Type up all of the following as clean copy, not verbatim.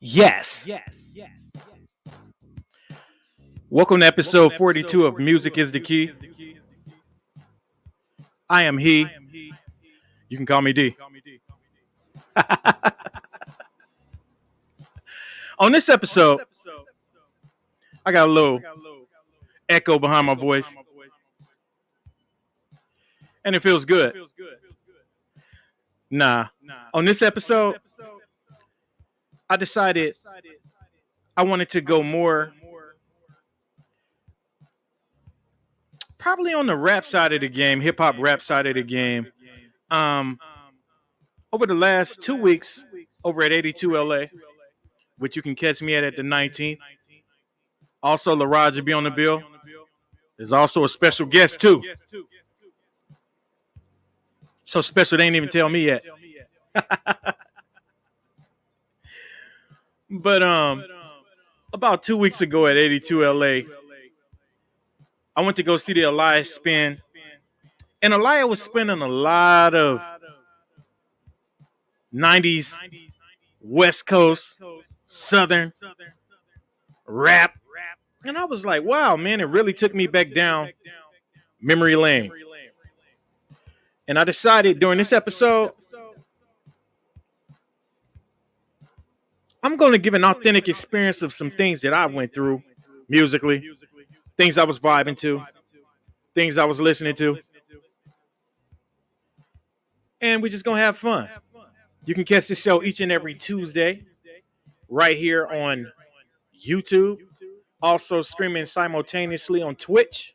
Yes. Welcome to episode 42 of Music is the Key. I am he. You can call me D. On this episode, I got a little echo behind my voice, and it feels good. Nah. On this episode, I decided I wanted to go more probably on the rap side of the game, hip hop rap side of the game. Over the last 2 weeks over at 82 LA, which you can catch me at the 19th. Also, Laraj will be on the bill. There's also a special guest too. So special they ain't even tell me yet. But about 2 weeks ago at 82 LA, I went to go see the Alaia spin. And Alaia was spinning a lot of 90s West Coast, Southern rap. And I was like, wow, man, it really took me back down memory lane. And I decided during this episode, I'm going to give an authentic experience of some things that I went through musically, things I was vibing to, things I was listening to. And we're just going to have fun. You can catch the show each and every Tuesday right here on YouTube. Also streaming simultaneously on Twitch.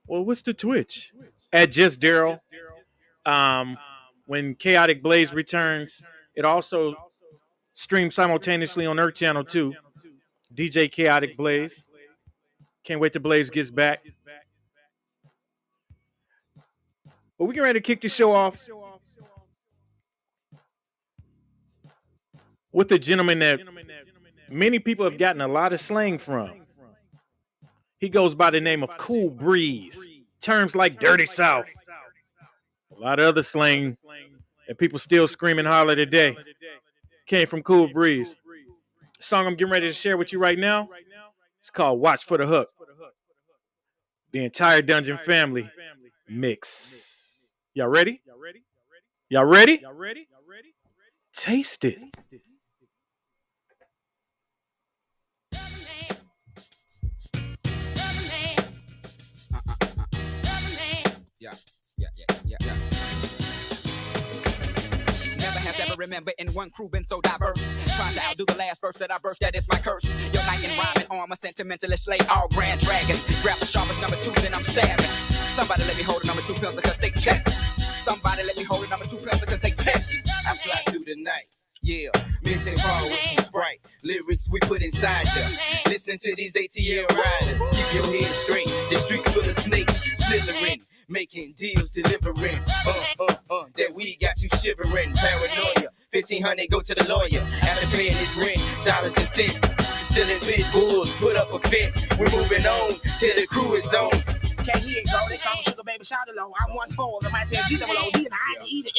Well, what's the Twitch? At Just Daryle. When KaoticBlaze returns, it also streams simultaneously on Earth Channel too. DJ KaoticBlaze. Can't wait till Blaze gets back. But we're getting ready to kick the show off with a gentleman that many people have gotten a lot of slang from. He goes by the name of Cool Breeze. Terms like Dirty South. A lot of other slang that people still scream and holler today came from Cool Breeze. The song I'm getting ready to share with you right now, it's called Watch for the Hook. The entire Dungeon family mix. Y'all ready? Y'all ready? Taste it. Yeah. Never have ever remember in one crew been so diverse. Trying to outdo the last verse that I burst, that is my curse. Your knight in rhyming armor, sentimentalist slay all grand dragons. Grab the sharpest number 2, then I'm stabbing. Somebody let me hold a number 2 pencil cause they test. Somebody let me hold a number 2 pencil cause they test. I fly through the night. Yeah, mixing raw with some Sprite. Lyrics we put inside ya. Listen to these ATL riders. Keep your head straight. The streets full of snakes. Slithering, making deals, delivering. That we got you shivering. Paranoia. 1,500 go to the lawyer. After paying his rent, dollars and cents. Still in big bulls, put up a fence. We're moving on till the crew is on. Okay, here you go. They call me Sugar Baby Shout Low. I'm 1-4. The might say G-double-O-D and I eat it.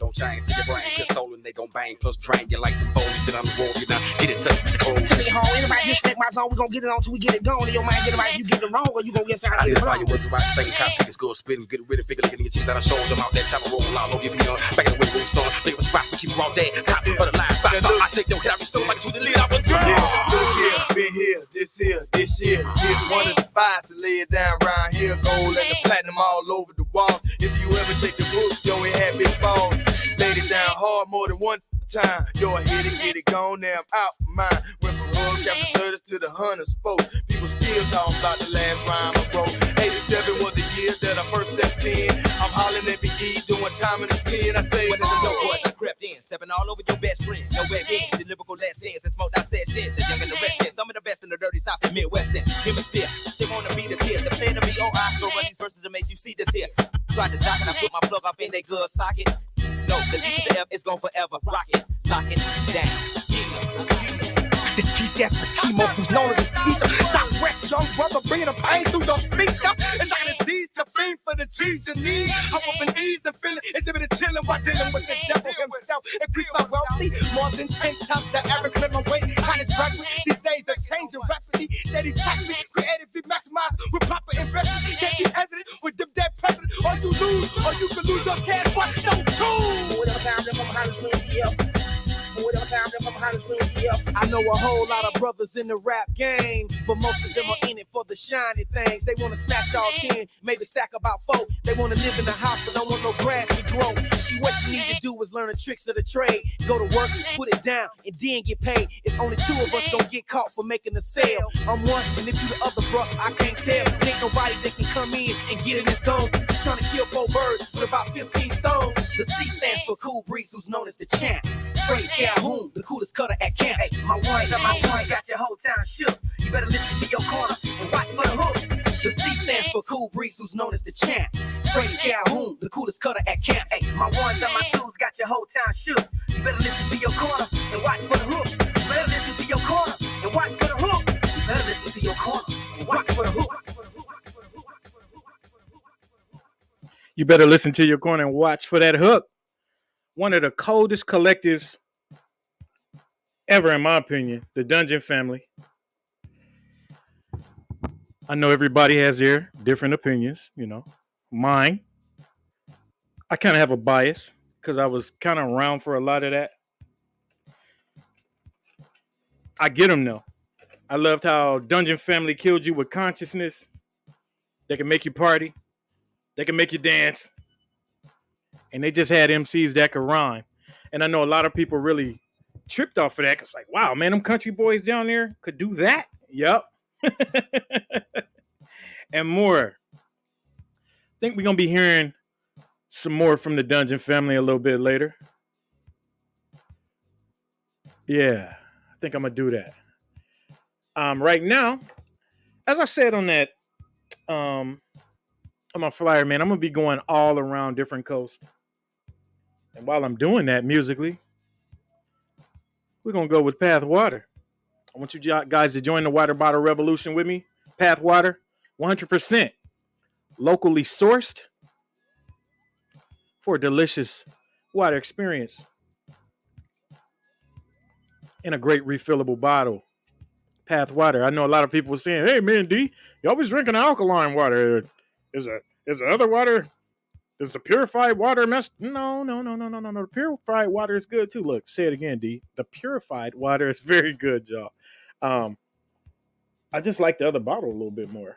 Don't change to your brain, cause stolen they gon' bang, plus drain your lights and phones. Then I'm the wall, you now get it touch the cold. To me home, anybody disrespect my zone, we gon' get it on till we get it gone. In your mind, get it right, you get it wrong, or you gon' get something I get get it it wrong. you work the right thing, cop pick good, spitting, get rid of figure, looking at your cheese that I showed them out that time roll all over your beyond. Back in the window, son, think of a spot, we keep them all dead. Top of the line, spot, I take them, can I be so like to the lead, I was Look here, been here, this year. Get one of the 5 to lay it down round here. Gold and the platinum all over the wall. If you ever take the book, yo, it had big balls. Laid it down hard more than one time. Yo, I hit it, get it gone, now I'm out of mine. Went from hug after stutters to the hunter spoke. People still talking about the last rhyme I wrote. 87 was the year that I first stepped in. I'm hollering at Bibi, doing time in the pen. I say, What is the dope boy? I crept in, stepping all over your best friend. No wet beans, the lyrical lessons, and smoked out said shit. The young and the rest, some of the best in the dirty south and Midwestern hemisphere. They wanna be this here, the plan to be OI. Go run these verses to make you see this here. Tried to dock and I put my plug up in their good socket. No, the D to the F is gon' forever rock it, lock it down. The teach that's the Timo who's known as the teacher. Southwest young brother bringing the pain through your speaker. It's like a disease to fiend for the G's you need. I'm up in ease and feeling exhibited chilling while dealing with the devil himself. increase my wealthy. More than 10 times the average minimum wage. Kind of drag me. These days are changing rapidly. They detach me, creatively maximize with proper investment. Can't be hesitant with them dead president. Or you lose, or you can lose your cash. But don't choose. Whatever time they come behind the screen, yeah. Whatever time they come behind the screen, yeah. I know a whole lot of brothers in the rap game, but most of them are in it for the shiny things. They want to snatch all 10, maybe stack about 4. They want to live in the house, but don't want no grass to grow. See, what you need to do is learn the tricks of the trade. Go to work, put it down, and then get paid. It's only 2 of us don't get caught for making a sale. I'm one, and if you the other, bro, I can't tell. Ain't nobody that can come in and get in this zone. Trying to kill 4 birds with about 15 stones. The C stands for Cool Breeze, who's known as the champ. Freddie Calhoun, the coolest cutter at camp. Hey, my one got your whole town shook. You better listen to your corner and watch for the hook. The C stands for Cool Breeze, who's known as the champ. Freddie Calhoun, the coolest cutter at camp. Hey, my ones and my twos got your whole town shook. You better listen to your corner and watch for the hook. You better listen to your corner and watch for the hook. You better listen to your corner and watch for the hook. You better listen to your corner and watch for that hook. One of the coldest collectives ever, in my opinion, the Dungeon Family. I know everybody has their different opinions, you know. Mine, I kind of have a bias because I was kind of around for a lot of that. I get them though. I loved how Dungeon Family killed you with consciousness. They can make you party. They can make you dance. And they just had MCs that could rhyme. And I know a lot of people really tripped off of that. Cause like, wow, man, them country boys down there could do that. Yep. And more. I think we're going to be hearing some more from the Dungeon Family a little bit later. Yeah, I think I'm going to do that. Right now, as I said on that, on my flyer, man, I'm going to be going all around different coasts. And while I'm doing that musically, we're going to go with Path Water. I want you guys to join the water bottle revolution with me. Path Water, 100% locally sourced for a delicious water experience in a great refillable bottle. Path Water. I know a lot of people were saying, hey, man, D, you always drinking alkaline water. Is the other water... Does the purified water mess? No. The purified water is good too. Look, say it again, D. The purified water is very good, y'all. I just like the other bottle a little bit more.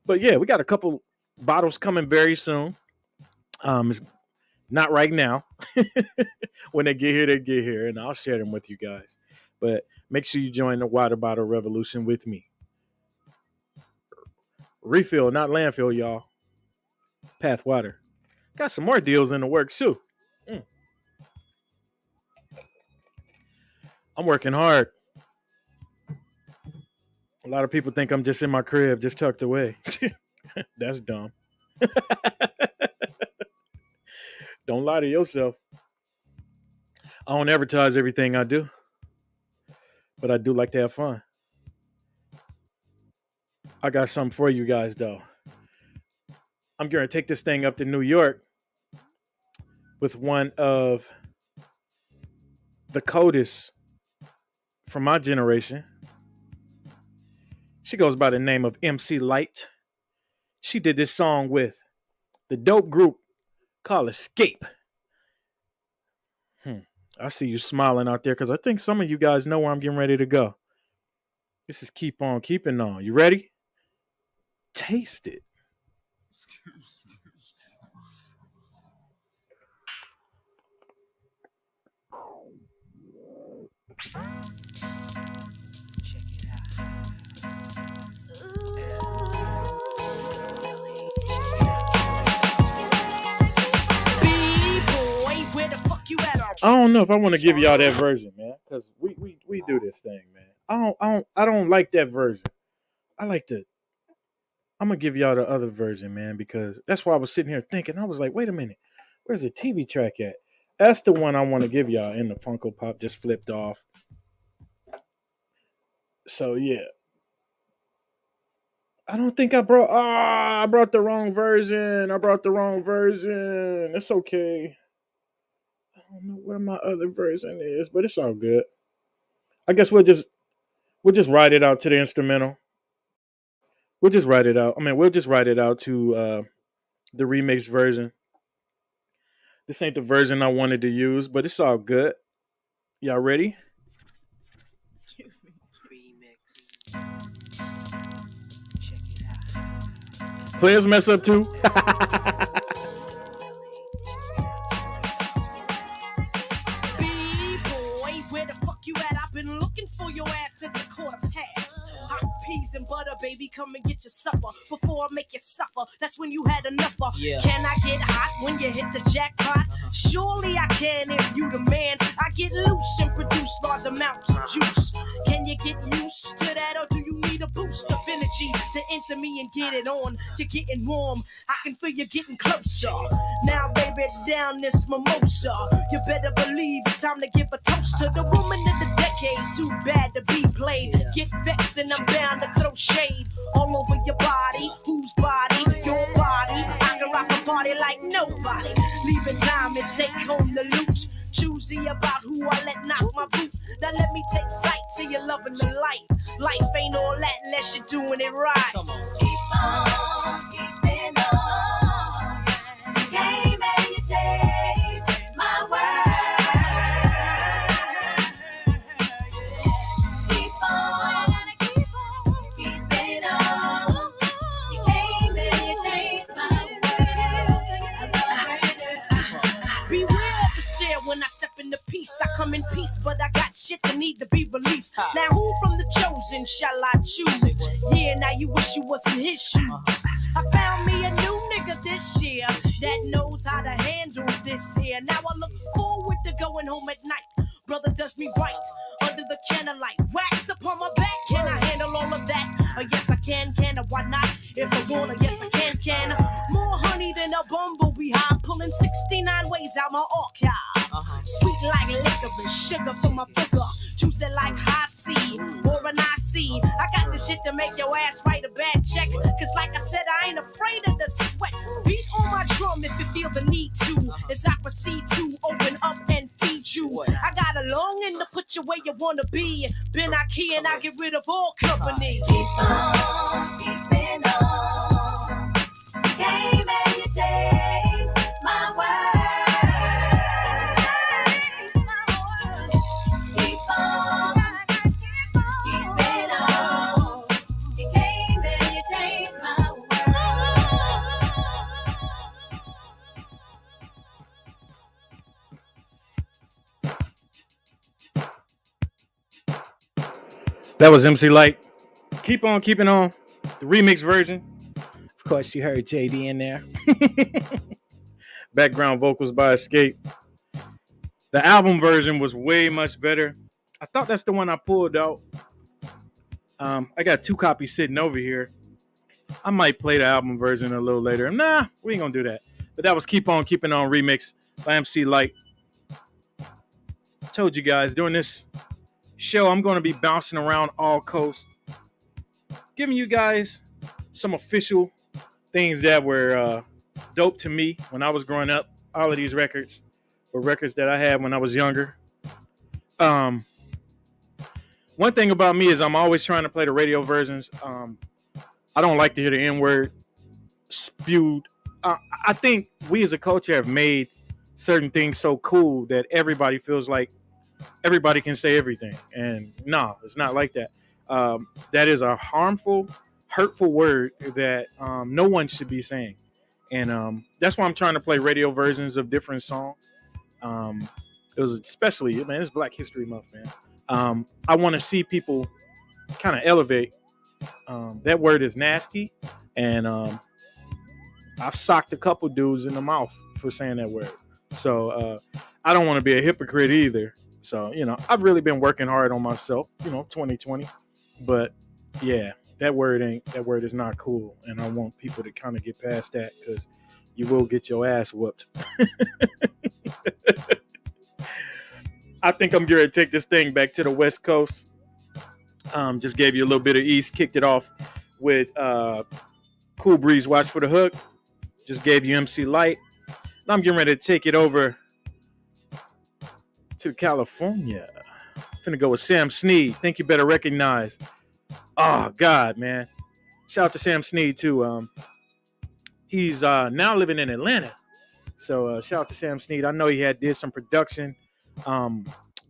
But yeah, we got a couple bottles coming very soon. It's not right now. When they get here, and I'll share them with you guys. But make sure you join the water bottle revolution with me. Refill, not landfill, y'all. Path Water. Got some more deals in the works too. I'm working hard. A lot of people think I'm just in my crib, just tucked away. That's dumb. Don't lie to yourself. I don't advertise everything I do, but I do like to have fun. I got something for you guys though. I'm going to take this thing up to New York with one of the coldest from my generation. She goes by the name of MC Light. She did this song with the dope group called Escape. I see you smiling out there because I think some of you guys know where I'm getting ready to go. This is Keep On Keeping On. You ready? Taste it. Excuse me. Check it out. B-boy, where the fuck you at? I don't know if I want to give y'all that version, man, because we do this thing, man. I don't like that version. I like the. I'm gonna give y'all the other version, man, because that's why I was sitting here thinking. I was like, wait a minute, where's the TV track at? That's the one I want to give y'all. And the Funko Pop just flipped off. So yeah, I don't think I brought. I brought the wrong version. It's okay. I don't know where my other version is, but it's all good. I guess we'll just ride it out to the instrumental. We'll just write it out. I mean, we'll just write it out to the remix version. This ain't the version I wanted to use, but it's all good. Y'all ready? Excuse me. Players mess up too. B-boy, where the fuck you at? I've been looking for your ass since a quarter past. Hot peas and butter, baby, come and get your supper. Before I make you suffer, that's when you had enough of. Yeah. Can I get hot when you hit the jackpot? Surely I can if you the man. I get loose and produce large amounts of juice. Can you get used to that, or do you need a boost of energy to enter me and get it on? You're getting warm, I can feel you getting closer. Now, baby, down this mimosa. You better believe it's time to give a toast to the woman of the decade. Too bad to be played. Get vexed and I'm bound to throw shade all over your body. Whose body? Your body. I can rock a party like nobody. Leaving time and take home the loot. Choosy about who I let knock my boot. Now let me take sight to your loving the light. Life ain't all that unless you're doing it right. Come on. Keep on keeping on. You came and you taste my word. Keep on keeping on. You came and you taste my word. Beware of the stare when I step in the piece. I come in peace, but I got shit that need to be released. Now who from the chosen shall I choose? Yeah, now you wish you was in his shoes. I found me a new nigga this year that knows how to handle this here. Now I look forward to going home at night. Brother does me right under the candlelight. Wax upon my back, can I handle all of that? Yes I can I? Why not? If I wanna, yes I can. More honey than a bumblebee hive, pulling 69 ways out my archive. Sweet like licorice, sugar for my booger. Juicy like high C or an IC. I got the shit to make your ass write a bad check. Cause like I said, I ain't afraid of the sweat. Beat on my drum if you feel the need to. As I proceed to open up and feed you. I got a longing to put you where you wanna be. Been I key and I get rid of all company. Keep on keeping on. You came and you taste my word. Keep on keeping on. You came and you taste my That was MC Light. Keep on keeping on. The remix version. Of course, you heard JD in there. Background vocals by Escape. The album version was way much better. I thought that's the one I pulled out. I got 2 copies sitting over here. I might play the album version a little later. Nah, we ain't gonna do that. But that was Keep On Keeping On remix by MC Light. Told you guys, during this show, I'm gonna be bouncing around all coast, giving you guys some official things that were dope to me when I was growing up. All of these records were records that I had when I was younger. One thing about me is I'm always trying to play the radio versions. I don't like to hear the N-word spewed. I think we as a culture have made certain things so cool that everybody feels like everybody can say everything. And no, it's not like that. That is a harmful, hurtful word that no one should be saying. And that's why I'm trying to play radio versions of different songs. It was especially, man, it's Black History Month, man. I want to see people kind of elevate. That word is nasty. And I've socked a couple dudes in the mouth for saying that word. So I don't want to be a hypocrite either. So, I've really been working hard on myself, 2020. But yeah, that word is not cool. And I want people to kind of get past that because you will get your ass whooped. I think I'm going to take this thing back to the West Coast. Just gave you a little bit of East, kicked it off with Cool Breeze, Watch for the Hook. Just gave you MC Light. And I'm getting ready to take it over to California. Finna go with Sam Snead. Think you better recognize. Oh God, man. Shout out to Sam Snead too. He's now living in Atlanta. So shout out to Sam Snead. I know he did some production.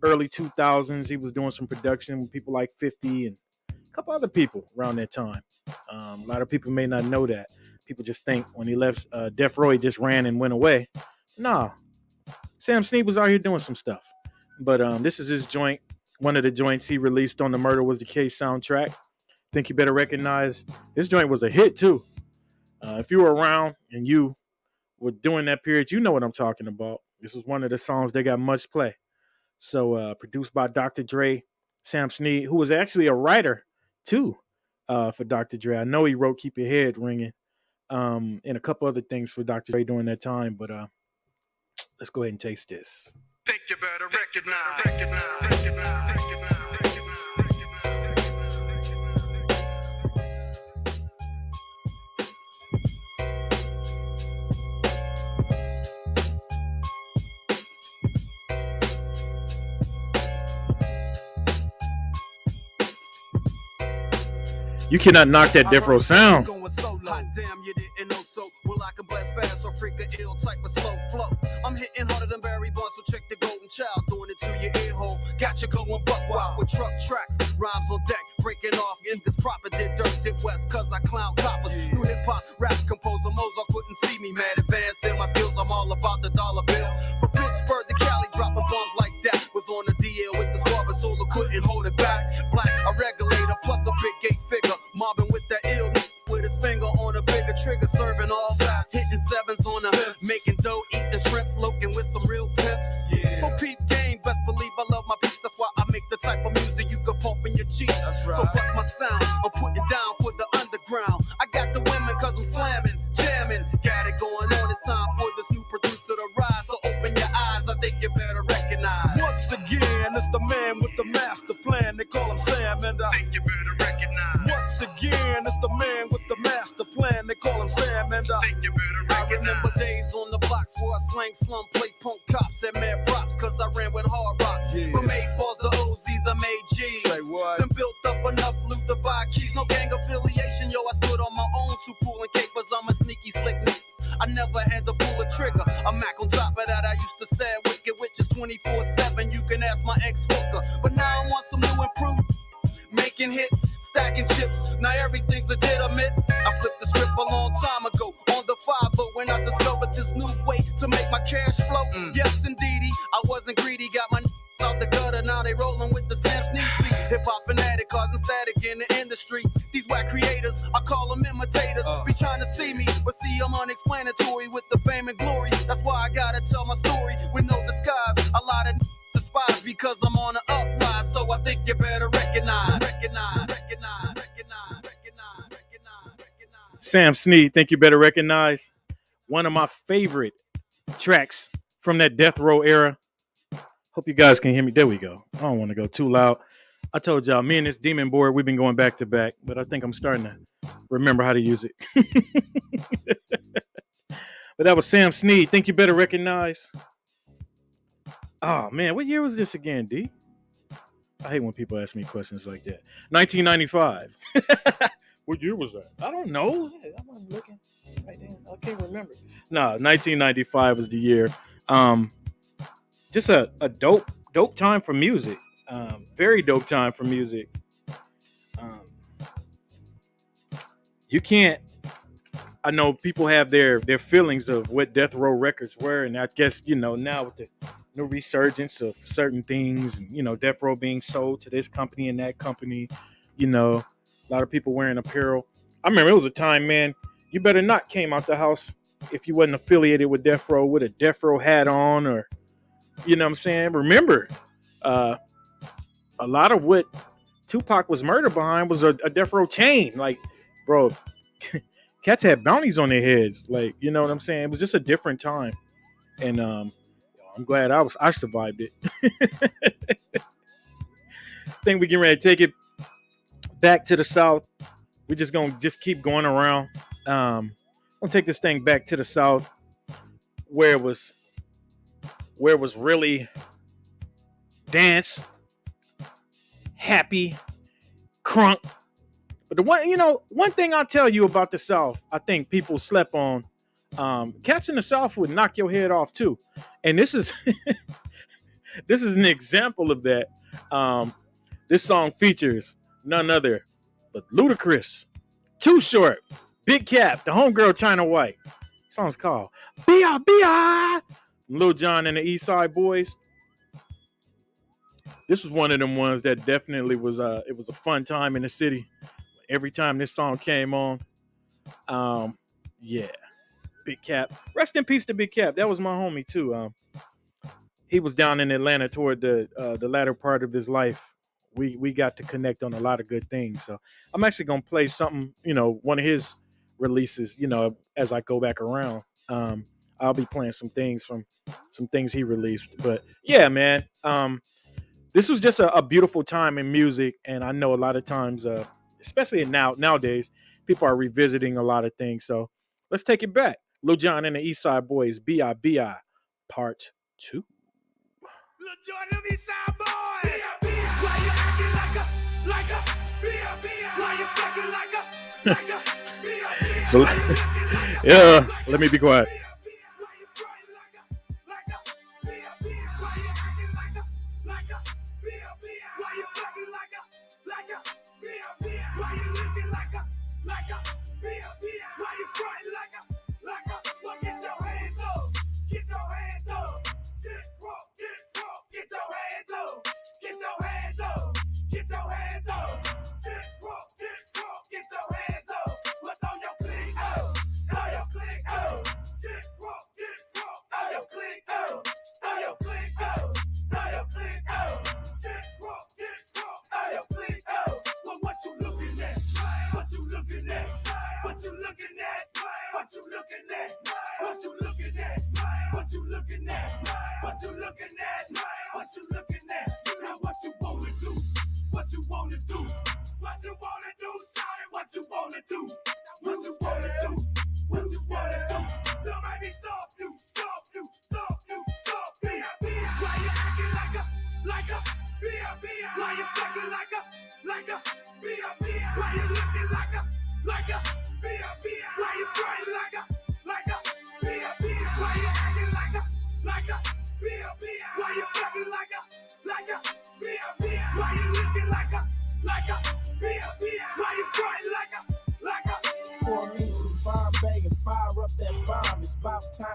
Early 2000s, he was doing some production with people like 50 and a couple other people around that time. A lot of people may not know that. People just think when he left Death Row, he just ran and went away. Nah, Sam Snead was out here doing some stuff. But this is his joint. One of the joints he released on the Murder Was the Case soundtrack. Think you better recognize. This joint was a hit too. If you were around and you were during that period, you know what I'm talking about. This was one of the songs that got much play. So produced by Dr. Dre, Sam Snead, who was actually a writer too for Dr. Dre. I know he wrote "Keep Your Head Ringing" and a couple other things for Dr. Dre during that time. But let's go ahead and taste this. Think you better recognize. You cannot knock that Death Row sound. Hot damn, you didn't know so. Well, I can blast fast or freak a ill type of slow flow. I'm hitting harder than Barry Bonds, so check the golden child. Doing it to your ear hole. Got you going buck wild with truck tracks. Rhymes on deck, breaking off. Niggas proper did dirt, did west, cause I clown coppers. New hip hop, rap composer, Mozart couldn't see me. Mad advanced in my skills, I'm all about the dollar bill. From Pittsburgh to Cali, dropping bombs like that. Was on the DL with the squad, but solo couldn't hold it back. Black, a regulator, plus a big gate figure. Mobbing with that ill with his finger on a bigger trigger, serving all that. Hitting sevens on a making dough, eating shrimps, loking with some real pimps. So peep game, best believe I love my peeps. That's why I make the type of music you can pump in your cheeks. So what's my sound? I'm putting down for the underground. I got the women cause I'm slamming, jamming. Got it going on, it's time for this new producer to rise. So open your eyes, I think you better recognize. Once again, it's the man with the master plan. They call him Sam, and I think you better recognize. Once again, it's the man with the master plan. They call him Sam, and I think you better recognize. I remember days on the blocks where I slang slum, played punk cops, and mad props, cause I ran with hard rocks. From 8 balls to OZs, I made G's. Say what? Then built up enough loot to buy keys. No gang affiliation, yo, I stood on my own, two pulling capers. I'm a sneaky slick nigga. I never had to pull a trigger. A Mac on top of that, I used to stab wicked witches 24/7. You can ask my ex-hooker. But now I want some new improvement. Making hits, stacking chips, now everything's legitimate. I flipped the script a long time ago on the 5-0 when I discovered this new way to make my cash flow. Yes, indeedy, I wasn't greedy, got my out the gutter, now they rolling with the Sam Snead seat. Hip-hop fanatic causing static in the industry. These whack creators, I call them imitators. Be trying to see me, but see I'm unexplanatory with the fame and glory. That's why I gotta tell my story with no disguise. A lot of despise because I'm on the uprise. So I think you better recognize. Sam Snead, think you better recognize. One of my favorite tracks from that Death Row era. Hope you guys can hear me. There we go. I don't want to go too loud. I told y'all, me and this demon board, we've been going back to back, but I think I'm starting to remember how to use it. But that was Sam Snead. Think you better recognize. Oh, man. What year was this again, D? I hate when people ask me questions like that. 1995. What year was that? I don't know. I'm looking right there. I can't remember. No, 1995 was the year. Just a dope time for music. Very dope time for music. You can't. I know people have their feelings of what Death Row Records were, and I guess now with the new resurgence of certain things, and Death Row being sold to this company and that company, a lot of people wearing apparel. I remember it was a time, man. You better not came out the house if you wasn't affiliated with Death Row with a Death Row hat on, or you know what I'm saying. Remember, a lot of what Tupac was murdered behind was a Death Row chain. Like, bro, cats had bounties on their heads. Like, you know what I'm saying? It was just a different time, and I'm glad I survived it. I think we getting ready to take it back to the South. We're just gonna keep going around. I'm gonna take this thing back to the South, where it was really dance, happy, crunk. But one thing I'll tell you about the South, I think people slept on. Cats in the South would knock your head off too. And this is this is an example of that. This song features none other but Ludacris, Too Short, Big Cap, the homegirl China White. The song's called B.I.B.I. Lil Jon and the East Side Boys. This was one of them ones that definitely was it was a fun time in the city. Every time this song came on. Yeah. Big Cap. Rest in peace to Big Cap. That was my homie too. He was down in Atlanta toward the latter part of his life. We got to connect on a lot of good things. So I'm actually gonna play something, one of his releases, as I go back around. I'll be playing some things from some things he released. But yeah, man. This was just a beautiful time in music, and I know a lot of times, especially nowadays, people are revisiting a lot of things. So let's take it back. Lil Jon and the East Side Boys, B.I.B.I. Part 2. Lil Jon and the East Side Boys. Why you acting like a B.I.B.I.? Why you fucking like a B.I.B.I.? So, yeah, let me be quiet.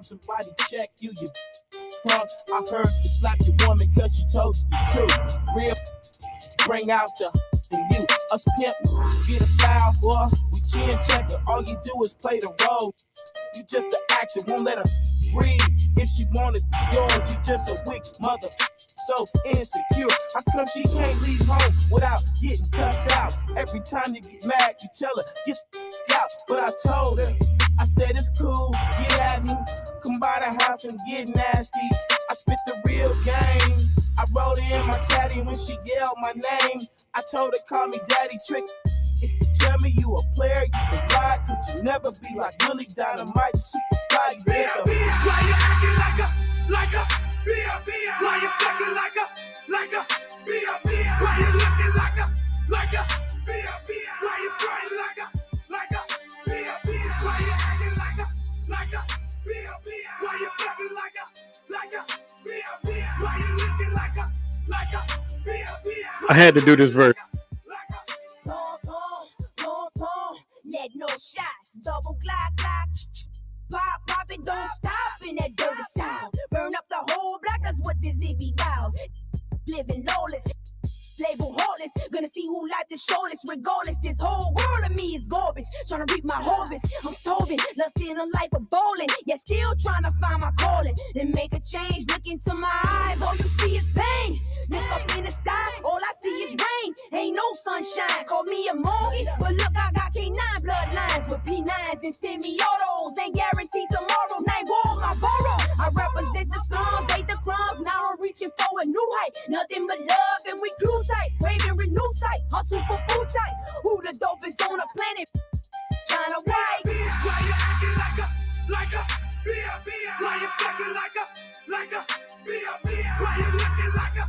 Somebody check you punk. I heard you slap your woman cause she told you the truth. Real bring out the in you. Us pimp, get a foul, boy. We chin checker. All you do is play the role. You just an actor, won't let her breathe. If she wanted yours, you just a weak mother. So insecure. How come she can't leave home without getting cussed out? Every time you get mad, you tell her, get out. But I told her, I said it's cool, get at me. Come by the house and get nasty. I spit the real game. I wrote it in my caddy when she yelled my name. I told her, call me Daddy Trick. If you tell me you a player, you can ride. Could you never be like Willie Dynamite, super body? Why you acting like a B.I.B.I.? Why you fucking like a B.I.B.I.? Why you looking like a B.I.B.I.? Why you crying like a B.I.B.I.? Why you acting like a B.I.B.I.? Why you fucking like a B.I.B.I.? Why you looking like a B.I.B.I.? I had to do this verse. Let no shots, double glock, pop it, don't stop in that dirty sound. Burn up the whole block, that's what this it be about. Living lawless, label heartless, gonna see who life the shortest. Regardless, this whole world of me is garbage. Trying to reap my harvest, I'm starving, lusting a life of bowling. Yeah, still trying to find my calling and make a change. Look into my eyes, all you see is pain. Look up in the sky, all I see is rain. Ain't no sunshine, call me a monkey, but look, I got K9 bloodlines with P9s and semi-autos. Ain't guaranteed tomorrow, night war my borrow. I represent the slums, hate the crumbs. Now I'm reaching for a new height. Nothing but love and we glue tight. Craving renew sight, hustle for food tight. Who the dopest on the planet? China White. Why you acting like a B.I.B.I.? Why you fucking like a B.I.B.I.? Why you looking like a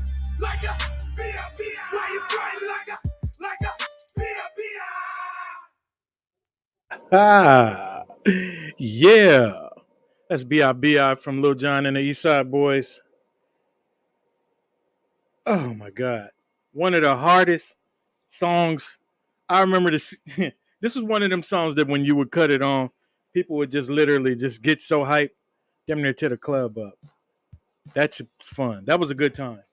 Ah, yeah. That's Bibi from Lil Jon and the East Side Boys. Oh my God. One of the hardest songs. I remember this. This was one of them songs that when you would cut it on, people would just literally just get so hyped, damn near to the club up. That's fun. That was a good time.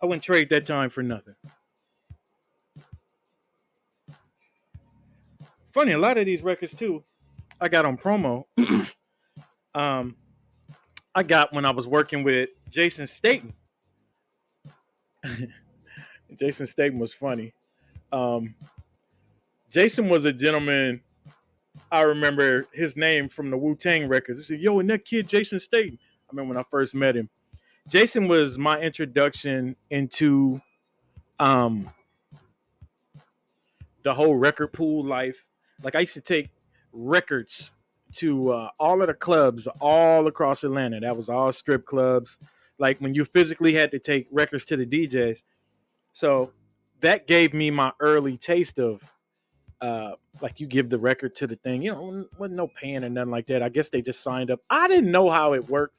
I wouldn't trade that time for nothing. Funny, a lot of these records too, I got on promo. um, I got when I was working with Jason Staten. Jason Staten was funny. Um, Jason was a gentleman. I remember his name from the Wu-Tang records. He said, yo, and that kid, Jason Staten. I remember when I first met him. Jason was my introduction into um, the whole record pool life. Like I used to take records to all of the clubs all across Atlanta. That was all strip clubs. Like when you physically had to take records to the DJs. So that gave me my early taste of like you give the record to the thing. You know, wasn't no paying or nothing like that. I guess they just signed up. I didn't know how it worked.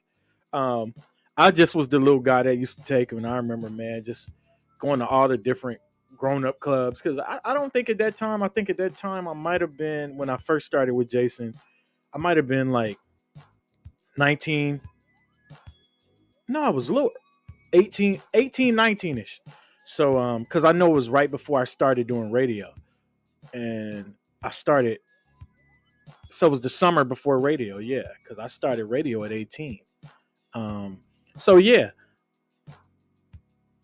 I just was the little guy that used to take them. And I remember, man, just going to all the different grown-up clubs. Because I don't think at that time, I think at that time I might have been, when I first started with Jason, I might have been like 19. No, I was lower. 18, 19-ish. So, because I know it was right before I started doing radio. And I started, so it was the summer before radio, yeah, because I started radio at 18. So yeah,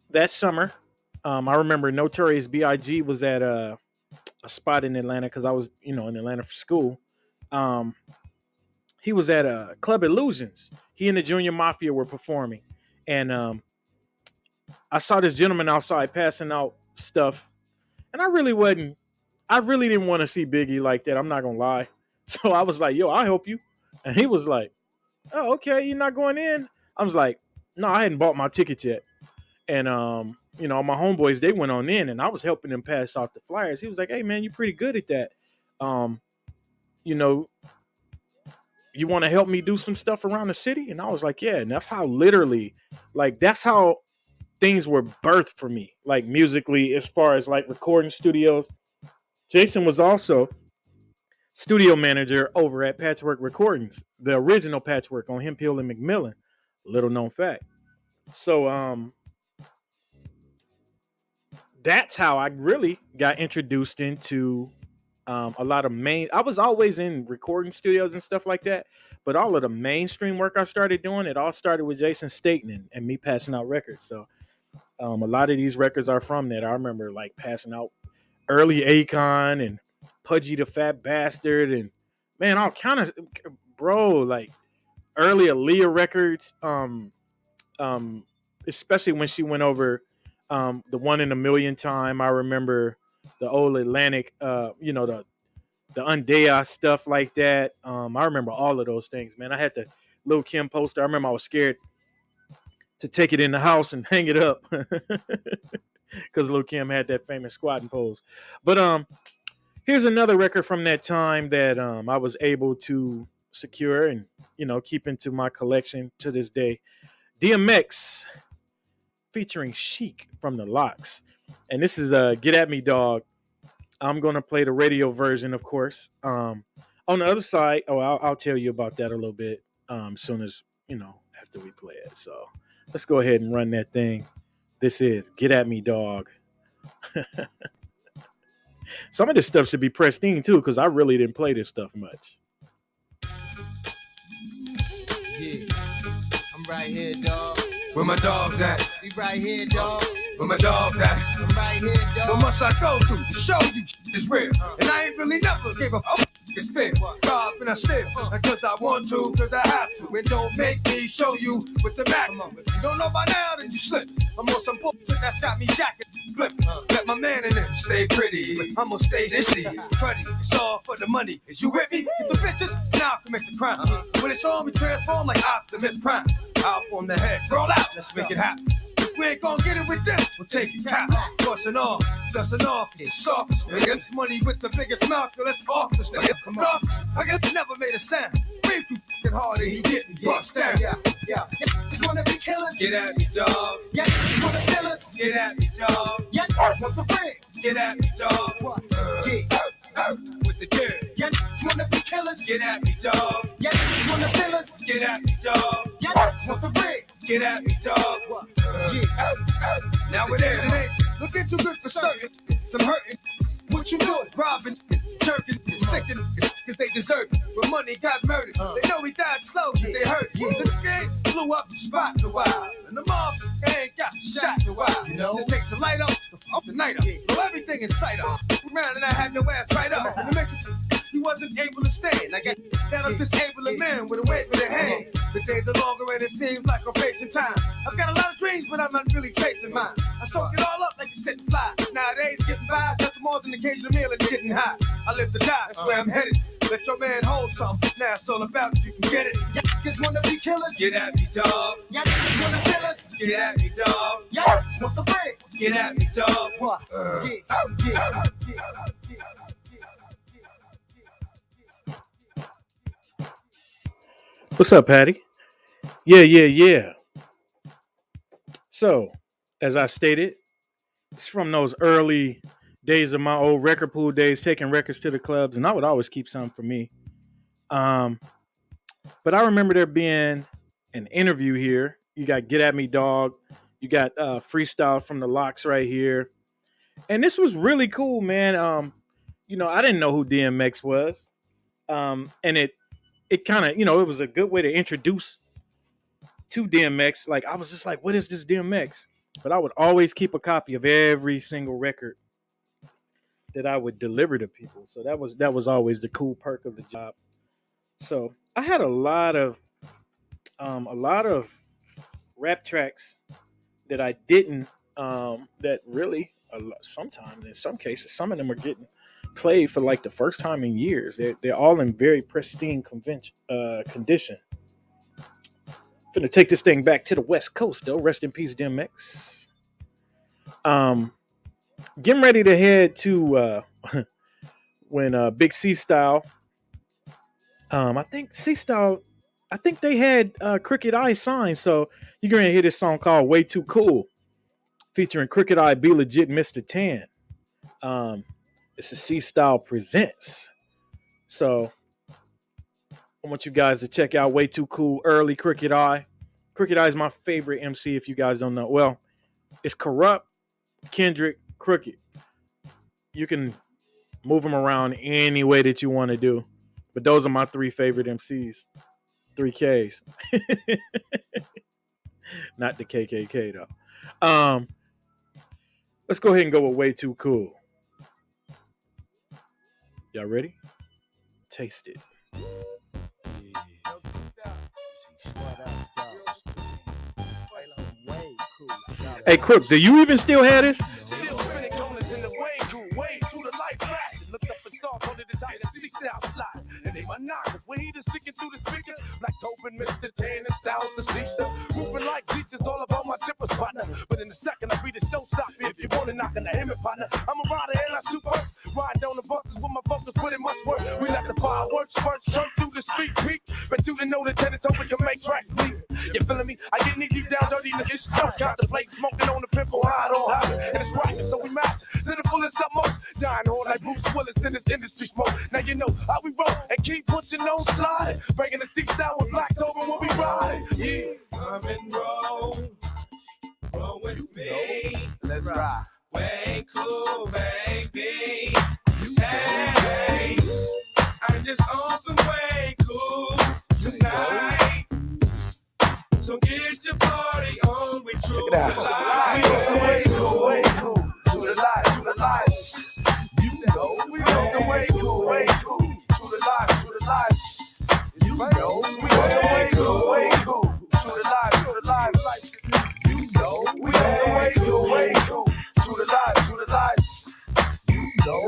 that summer, I remember Notorious B.I.G. was at a spot in Atlanta because I was, in Atlanta for school. He was at a Club Illusions. He and the Junior Mafia were performing, and I saw this gentleman outside passing out stuff, and I really didn't want to see Biggie like that. I'm not gonna lie. So I was like, yo, I'll help you. And he was like, oh, okay, you're not going in? I was like, no, I hadn't bought my ticket yet. And my homeboys, they went on in and I was helping them pass out the flyers. He was like, hey man, you're pretty good at that. You want to help me do some stuff around the city? And I was like, yeah. And that's how that's how things were birthed for me, like musically, as far as like recording studios. Jason was also studio manager over at Patchwork Recordings, the original Patchwork on Hemphill and McMillan. Little known fact. So that's how I really got introduced into a lot of I was always in recording studios and stuff like that, but all of the mainstream work I started doing, it all started with Jason Staten and me passing out records. So a lot of these records are from that. I remember like passing out early Akon and Pudgy the Fat Bastard and man, all kind of like early Alaia records. Especially when she went over the One in a Million time. I remember the old Atlantic, the Undea stuff like that. I remember all of those things, man. I had the Lil Kim poster. I remember I was scared to take it in the house and hang it up because Lil Kim had that famous squatting pose. But here's another record from that time that I was able to secure and keep into my collection to this day. DMX featuring Chic from the Locks, and this is Get At Me Dog. I'm gonna play the radio version, of course. On the other side, I'll tell you about that a little bit as soon as after we play it. So let's go ahead and run that thing. This is Get At Me Dog. Some of this stuff should be pristine too, because I really didn't play this stuff much. Yeah, I'm right here, dog. Where my dogs at? We right here, dog. Where my dogs at? I'm right here, dog. What must I go through to show you is real? And I ain't really never gave a fuck. It's fair. God, and I still. And cause I want to, cause I have to. And don't make me show you with the Mac. If you don't know by now, then you slip. I'm on some bullshit that's got me jacking. Flip. Let my man in him stay pretty. But I'm gonna stay this shit. Cruddy, it's all for the money. Is you with me? Get the bitches, now I commit the crime. When it's on, we transform like Optimus Prime. Out on the head, roll out, let's make it happen. we ain't gonna get it with them. We'll take it out, busting off, dusting off, soft. Nigga, money with the biggest mouth, yo, let's off this nigga. Come on, I guess never made a sound. Breathe too f***ing hard and he getting bust down. Yeah. You wanna be killers? Get at me, dog. Yeah. You wanna kill us? Get at me, dog. Yeah. What's the friend? Get at me, dog. With the dirt. Yeah. You wanna be killers? Get at me, dog. Yeah. You wanna kill us? Get at me, dog. Yeah. What's the friend? Get at me, dog. Now it ain't looking too good for certain. Some hurting. What you doing? Robbing, jerking, sticking, cause they deserve it. When money got murdered, they know he died slow, cause they hurt it. The gang blew up the spot in a while. And the mob ain't got shot in a while. Just takes a light off the night up. Blow everything in sight up. Around and I had your ass right up. And it makes it he wasn't able to stand. I got that I'm disabling man with a wave in their hand. The days are longer and it seems like I'm facing time. I've got a lot of dreams, but I'm not really chasing mine. I soak it all up like a set fly. Nowadays, getting by, nothing more than occasional meal and getting high. I live to die, that's where I'm headed. Let your man hold something. Now it's all about you can get it. Just wanna be killers? Get at me, dog. Yeah. Just wanna kill us? Get at me, dog. Yeah. What's the friend? Get at me, dog. What? What's up, Patty? Yeah. So, as I stated, it's from those early days of my old record pool days, taking records to the clubs, and I would always keep some for me. But I remember there being an interview here. You got Get At Me Dog. You got freestyle from the Locks right here. And this was really cool, man. I didn't know who DMX was. And it kind of, it was a good way to introduce to DMX. Like, I was just like, what is this DMX? But I would always keep a copy of every single record that I would deliver to people. So that was always the cool perk of the job. So I had a lot of rap tracks that I didn't, that really, sometimes in some cases, some of them are getting played for like the first time in years. They're all in very pristine condition. Gonna take this thing back to the West Coast though. Rest in peace, DMX. Getting ready to head to when Big C Style. I think they had Crooked Eye signed, so you're gonna hear this song called "Way Too Cool," featuring Crooked Eye, Be Legit, Mr. Tan. It's a C Style presents. So I want you guys to check out Way Too Cool, early Crooked Eye. Crooked Eye is my favorite MC, if you guys don't know. Well, it's Corrupt, Kendrick, Crooked. You can move them around any way that you want to do. But those are my three favorite MCs. 3 Ks. Not the KKK, though. Let's go ahead and go with Way Too Cool. Y'all ready? Taste it. Hey, Crook, do you even still have this? Still spinning corners in the way to the light flash. Looked up and saw under the tight and 6-style slide. And they my knockers, when he just sticking through the speakers. Black Tobin, Mr. Tan, and Styles, the sister. Moving like Jesus, all about my tippers, partner. But in a second, I'll be the showstopper. If you want to knock on the hammer, partner. I'm a rider and I shoot first. Riding on the buses with my focus, but it must work. We let the fireworks first, turn through the street peak. But you to know the tenants open can make tracks bleed. You feeling me? I get knee deep down dirty in the issue. Contemplate smoking on the pimple, high don't have it. And it's cracking, so we master to the fullest utmost. Dying hard like Bruce Willis in this industry smoke. Now you know how we roll and keep pushing on sliding. Breaking the stick style with Black Tobin, we'll be riding. Yeah. Come and roll with me. Let's ride. Way cool, baby. Hey, I'm just on some way cool tonight. So get your party on with True Life. We on some way cool, to the light. You know, we on some way cool, to the light. You know, we on some way cool, to the light. You know, we on some way cool, to the light. You know,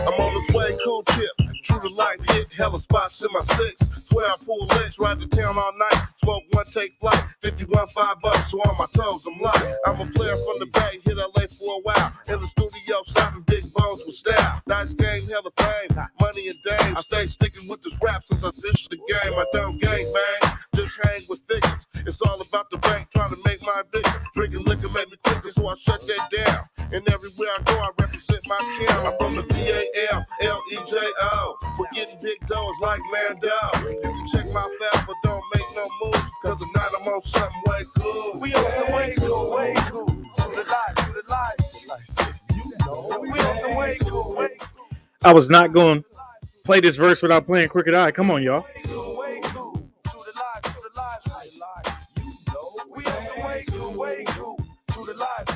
I'm on this way cool tip. True to life hit, hella spots in my six. Swear I pull licks, ride the town all night. Smoke one, take flight. 51 $5, so on my toes, I'm live. I'm a player from the Bay, hit LA for a while. In the studio, slapping big bones with style. Nice game, hella fame, money and dames. I stay sticking with this rap since I ditched the game. I don't gang bang, just hang with figures. It's all about the bank, trying to make my bigger. Drinking liquor make me quicker, so I shut that down. And everywhere I go, I represent my town. I'm from the VALLEJO. We're getting big doors like Mando. You can check my file, but don't make no moves. Cause tonight I'm on something way cool. We on some way cool, way cool. To the light. You know. We on some way cool, way cool. I was not going to play this verse without playing Crooked Eye. Come on, y'all. Way cool. To the light. We on some way cool, way cool. To the light.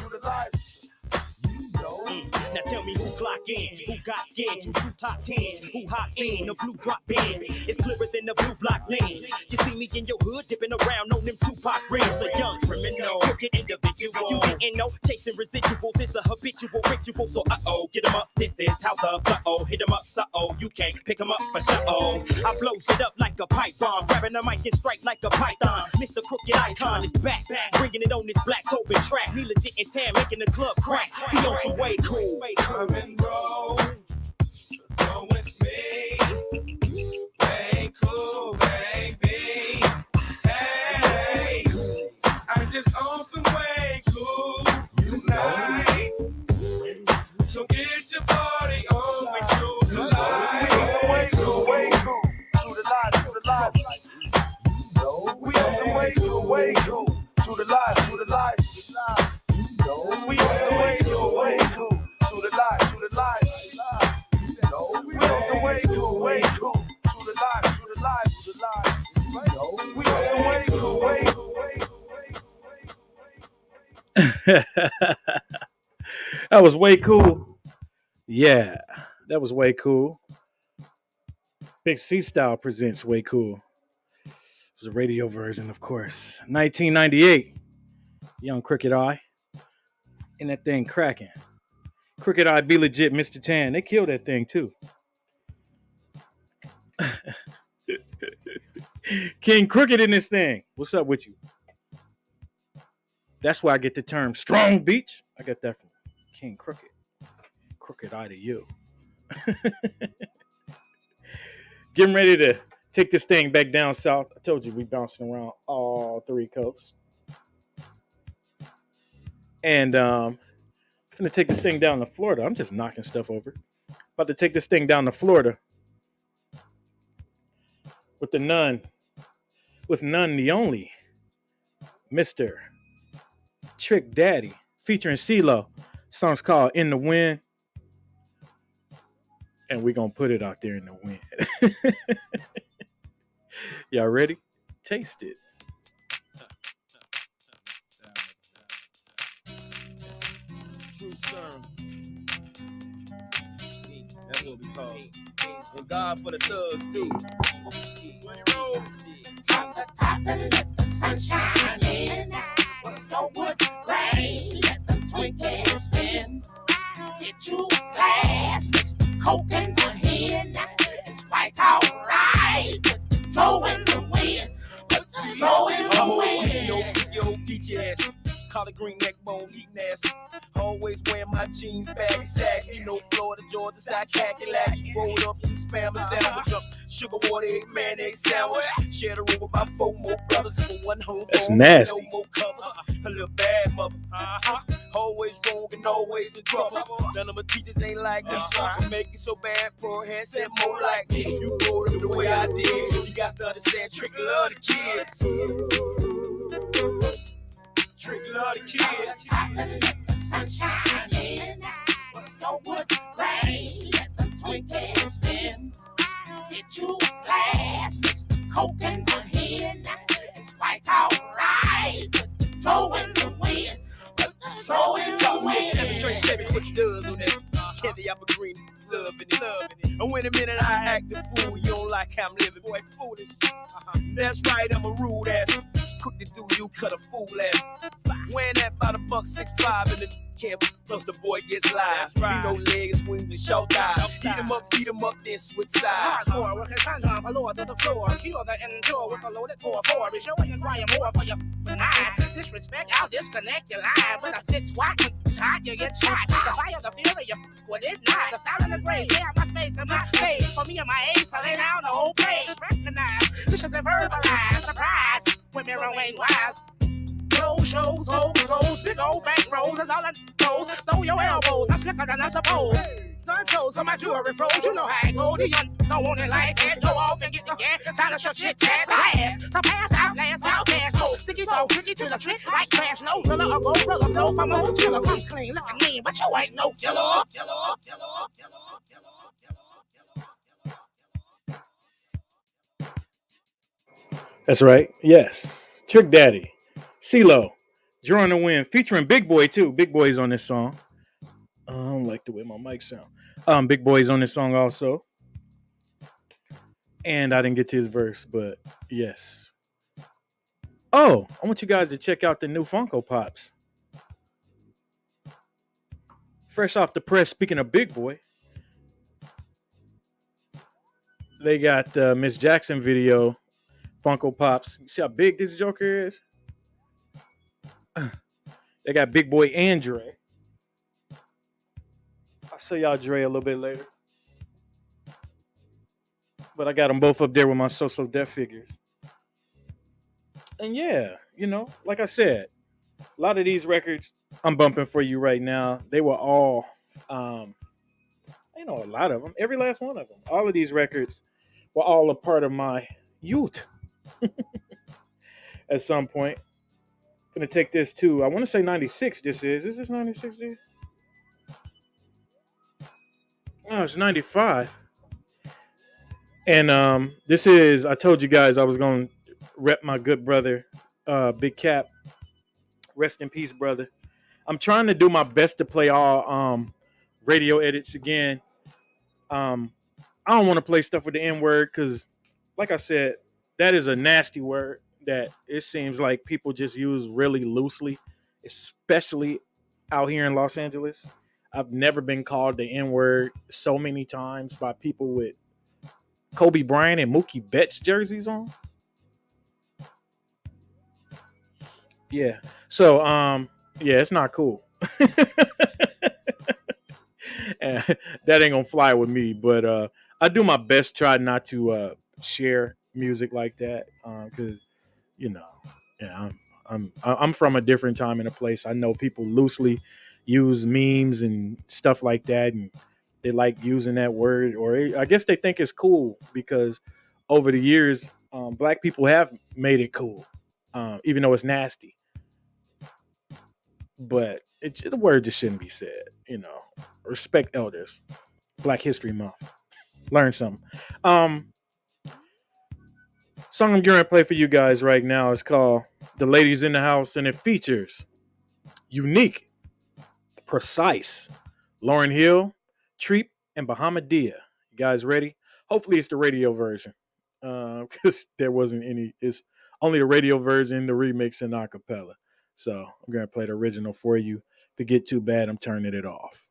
Now tell me who clock in, who got skins, who two top tens, who hot in the blue drop bands. It's clearer than the blue block lens. You see me in your hood dipping around on them Tupac rims. A young criminal, crooked individual. You didn't know, chasing residuals is a habitual ritual. So get 'em up, this is how the flow. Hit 'em up, you can't pick 'em up for sure. I blows it up like a pipe bomb, grabbing the mic and strike like a python. Mr. Crooked Icon is back, bringing it on this black Tobin track. He legit in town, making the club crack. He on some way cool. Come and roll with me. Way cool, baby. Hey, I'm just on some way cool tonight. So get your party on with you tonight. Way cool. To the light. We on some way cool, way cool. To the light. We on some way cool, way cool. To the light. We on some way cool, way cool. To the light. We on some way cool, way cool. That was way cool. Yeah, that was way cool. Big C Style presents Way Cool. It was a radio version, of course. 1998. Young Crooked Eye. And that thing cracking. Crooked Eye, Be Legit, Mr. Tan. They killed that thing, too. King Crooked in this thing. What's up with you? That's why I get the term Strong Beach. I got that from King Crooked. Crooked Eye to you. Getting ready to take this thing back down south. I told you we bouncing around all three coasts. And I'm going to take this thing down to Florida. I'm just knocking stuff over. About to take this thing down to Florida. With none the only, Mr. Trick Daddy, featuring CeeLo. Song's called In the Wind. And we're going to put it out there in the wind. Y'all ready? Taste it. True serum. That's what we call it. And God for the thugs, too. From the top and let the sunshine in. Go wood grain, let the Twinkies spin. Get you a glass, mix the Coke and the hen. It's quite alright. Put the throw in the wind. Put the throw in the wind. Yo, peachy ass. Collar green neck bone, heat nasty. Always wearing my jeans, baggy sack. You know, Florida, Georgia, side khaki lacky. Rolled up in spam and sandwich up. Sugar water, egg, mayonnaise sandwich. Share the room with my 4 more brothers for one home. That's nasty. No more covers. A little bad mother. Always wrong and always in trouble. None of my teachers ain't like me. I make it so bad, poor hand said more like me. You wrote them the way I did. You got to understand, Trick love the kids. Trick love the kids. Let the sunshine in. Go wood grain, let the Twinkies spin. Get you a glass, mix the Coke and the hen. It's quite alright. Put the throw in the wind. Put the throw in the wind. Chevy, put the does on that. Candy apple green, loving it. And when a minute I act the fool, you don't like how I'm living, boy, foolish. That's right, I'm a rude ass. quick to do you, cut a fool ass. Wearing that about $1.65 and the camp, plus the boy gets live. Right. No legs, wings, and show thighs. Beat him up, then switch sides. Hardcore, work his hand on lower to the floor. Kill the endure with a loaded 4-4. Be showing inquire more for your mind. Disrespect, I'll disconnect your line. With a 6 watt, hot, you get shot. The fire, the fury, you what it not. The style and the grace, yeah, my space and my face. For me and my ace, to lay down the whole place. Recognize, this is a verbalized surprise. With me Wayne Wild. Shows, hoes, big old back rolls, that's all I know. Throw your elbows, I'm slicker than I'm supposed. Gun shows for my jewelry froze, you know how I go. The young don't want it like that. Go off and get your gas, silence your shit, chat, ass. So pass out, last out, gas, oh, sticky so tricky to the trick, like trash, no thriller, or go thriller, flow from a killer. Come clean, look at me, but you ain't no killer. That's right. Yes. Trick Daddy. CeeLo. Drawing the Wind. Featuring Big Boy, too. Big Boy's on this song. I don't like the way my mic sound. Big Boy's on this song also. And I didn't get to his verse, but yes. Oh, I want you guys to check out the new Funko Pops. Fresh off the press, speaking of Big Boy. They got Miss Jackson video. Funko Pops. You see how big this Joker is? They got Big Boy and Dre. I'll show y'all Dre a little bit later. But I got them both up there with my So Def figures. And yeah, you know, like I said, a lot of these records I'm bumping for you right now, they were all, a lot of them. Every last one of them. All of these records were all a part of my youth. At some point. I'm going to take this to, I want to say 96 this is. Is this 96, dude? Oh, it's 95. And this is, I told you guys I was going to rep my good brother, Big Cap. Rest in peace, brother. I'm trying to do my best to play all radio edits again. I don't want to play stuff with the N-word because, like I said, that is a nasty word that it seems like people just use really loosely, especially out here in Los Angeles. I've never been called the N-word so many times by people with Kobe Bryant and Mookie Betts jerseys on. Yeah. So, it's not cool. And that ain't gonna fly with me, but I do my best try not to share music like that because I'm from a different time and a place. I know people loosely use memes and stuff like that, and they like using that word, or I guess they think it's cool because over the years, black people have made it cool, even though it's nasty. But the word just shouldn't be said. Respect elders. Black History Month. Learn something. Song I'm going to play for you guys right now is called The Ladies in the House, and it features Unique, Precise, Lauryn Hill, Treep, and Bahamadia. You guys ready? Hopefully it's the radio version because there wasn't any. It's only the radio version, the remix, and acapella. So I'm going to play the original for you. If it get too bad, I'm turning it off.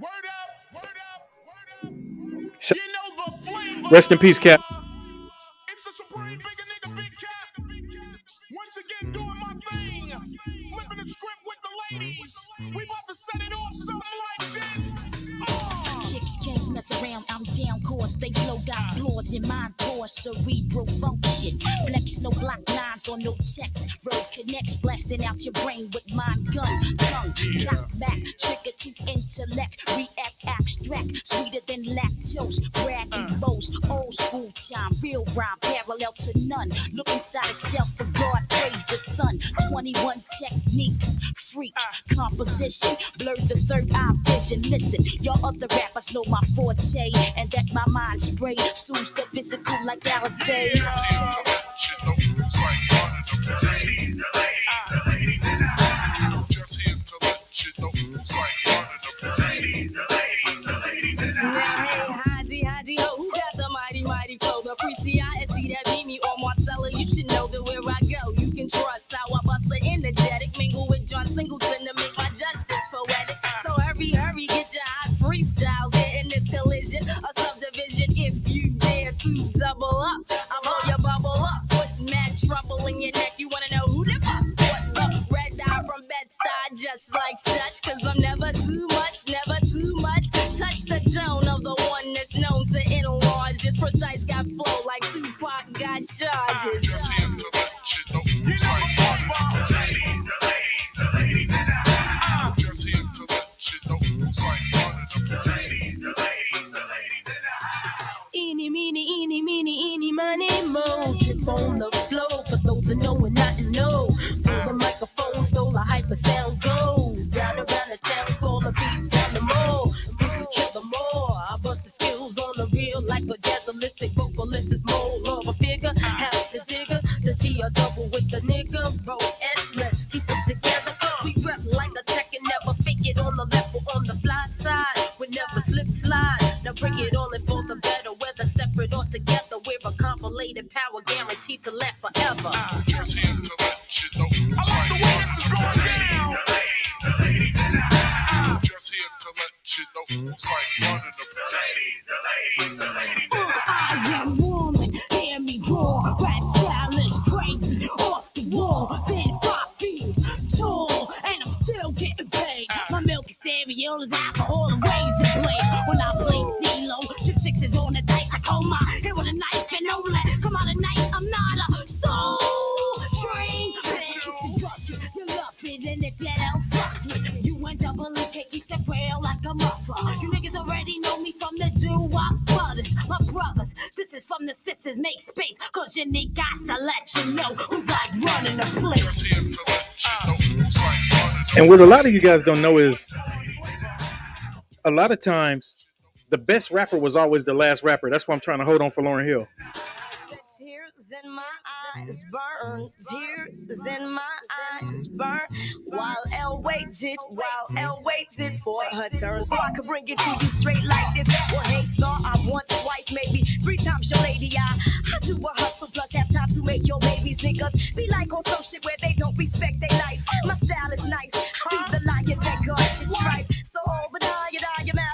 Word up, word up, word up, word up. So, you know the flavor. Rest in peace, Cap. It's the supreme bigger nigga, Big Cap. Once again, doing my thing. Flipping the script with the ladies. We about to set it off something like this. Chicks can't mess around, I'm down course. They flow got flaws in mind, poor cerebral function. Flex, no block lines or no text. Road connects, blasting out your brain with mind gun. Tongue, cock back, trigger to intellect. React abstract, sweeter than lactose. Brag and boast, old school time. Real rhyme, parallel to none. Look inside itself for God, praise the sun. 21 techniques, freak, composition. Blur the third eye vision. Listen, y'all other rappers know my forte, and that my mind spray soothes the physical like Alaia. your neck. You wanna know who the fuck what the red eye from Bed-Stuy, just like such. Cause I'm never too much, never too much. Touch the tone of the one that's known to enlarge. This precise got flow like Tupac got charges. Eeny, money, mo. Trip on the flow for those that know and not know. Pull the microphone, stole a hyper sound, go. Down around the town, call the beat down the mall. Beats kill them all. I bust the skills on the real like a jazzalistic vocalist is more of a figure. Have to digger, the T or double with the nigga. Roll S, let's keep it together. We rep like a tech and never fake it on the left or on the fly side. We never slip slide. Now bring it on and for the better, whether separate or together. We're a compilated power guaranteed to last forever. Just here to let you know. I like the way this is going down. The ladies in the house. Just here to let you know. It's like running the ladies. I am woman, hear me roar. Rap style is crazy, off the wall. Then 5 feet tall, and I'm still getting paid. My milk is cereal, is alcohol and raisin plates. When I play CeeLo, chip sixes on the dice. I call my hit with a knife and all that. Come out at night, I'm not a soul train. You love it, and if you don't fuck it, you end up on the cake, it's a rail like a muffler. You niggas already know me from the doo-wop brothers. My brothers, this is from the sisters, make space, cause your niggas to let you know who's like running the place. And what a lot of you guys don't know is a lot of times the best rapper was always the last rapper. That's why I'm trying to hold on for Lauryn Hill. Tears in my eyes burn, tears in my eyes burn. While Elle waited for her turn, so I could bring it to you straight like this. Well, hey, star, I'm once, twice, maybe 3 times your lady. I do a hustle plus have time to make your babies niggas be like on some shit where they don't respect their life. My style is nice, I be the lion that God should tripe. So Obadiah,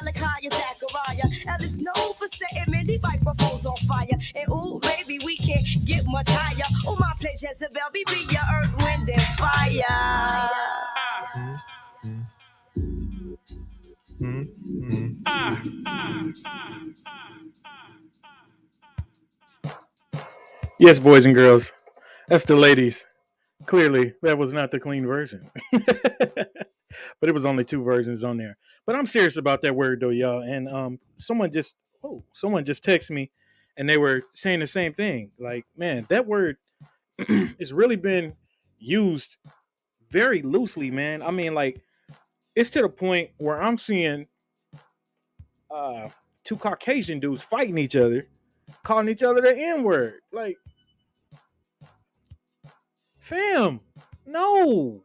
Malachi, Zachariah, and it's known for setting many microphones on fire. And ooh, maybe we can get much higher. Oh, my pledge Jezebel, Bibi, your earth, wind, and fire. Yes, boys and girls, that's the ladies. Clearly, that was not the clean version. But it was only 2 versions on there. But I'm serious about that word, though, y'all. And someone just texted me, and they were saying the same thing. Like, man, that word has really been used very loosely, man. I mean, like, it's to the point where I'm seeing 2 Caucasian dudes fighting each other, calling each other the N-word. Like, fam, no.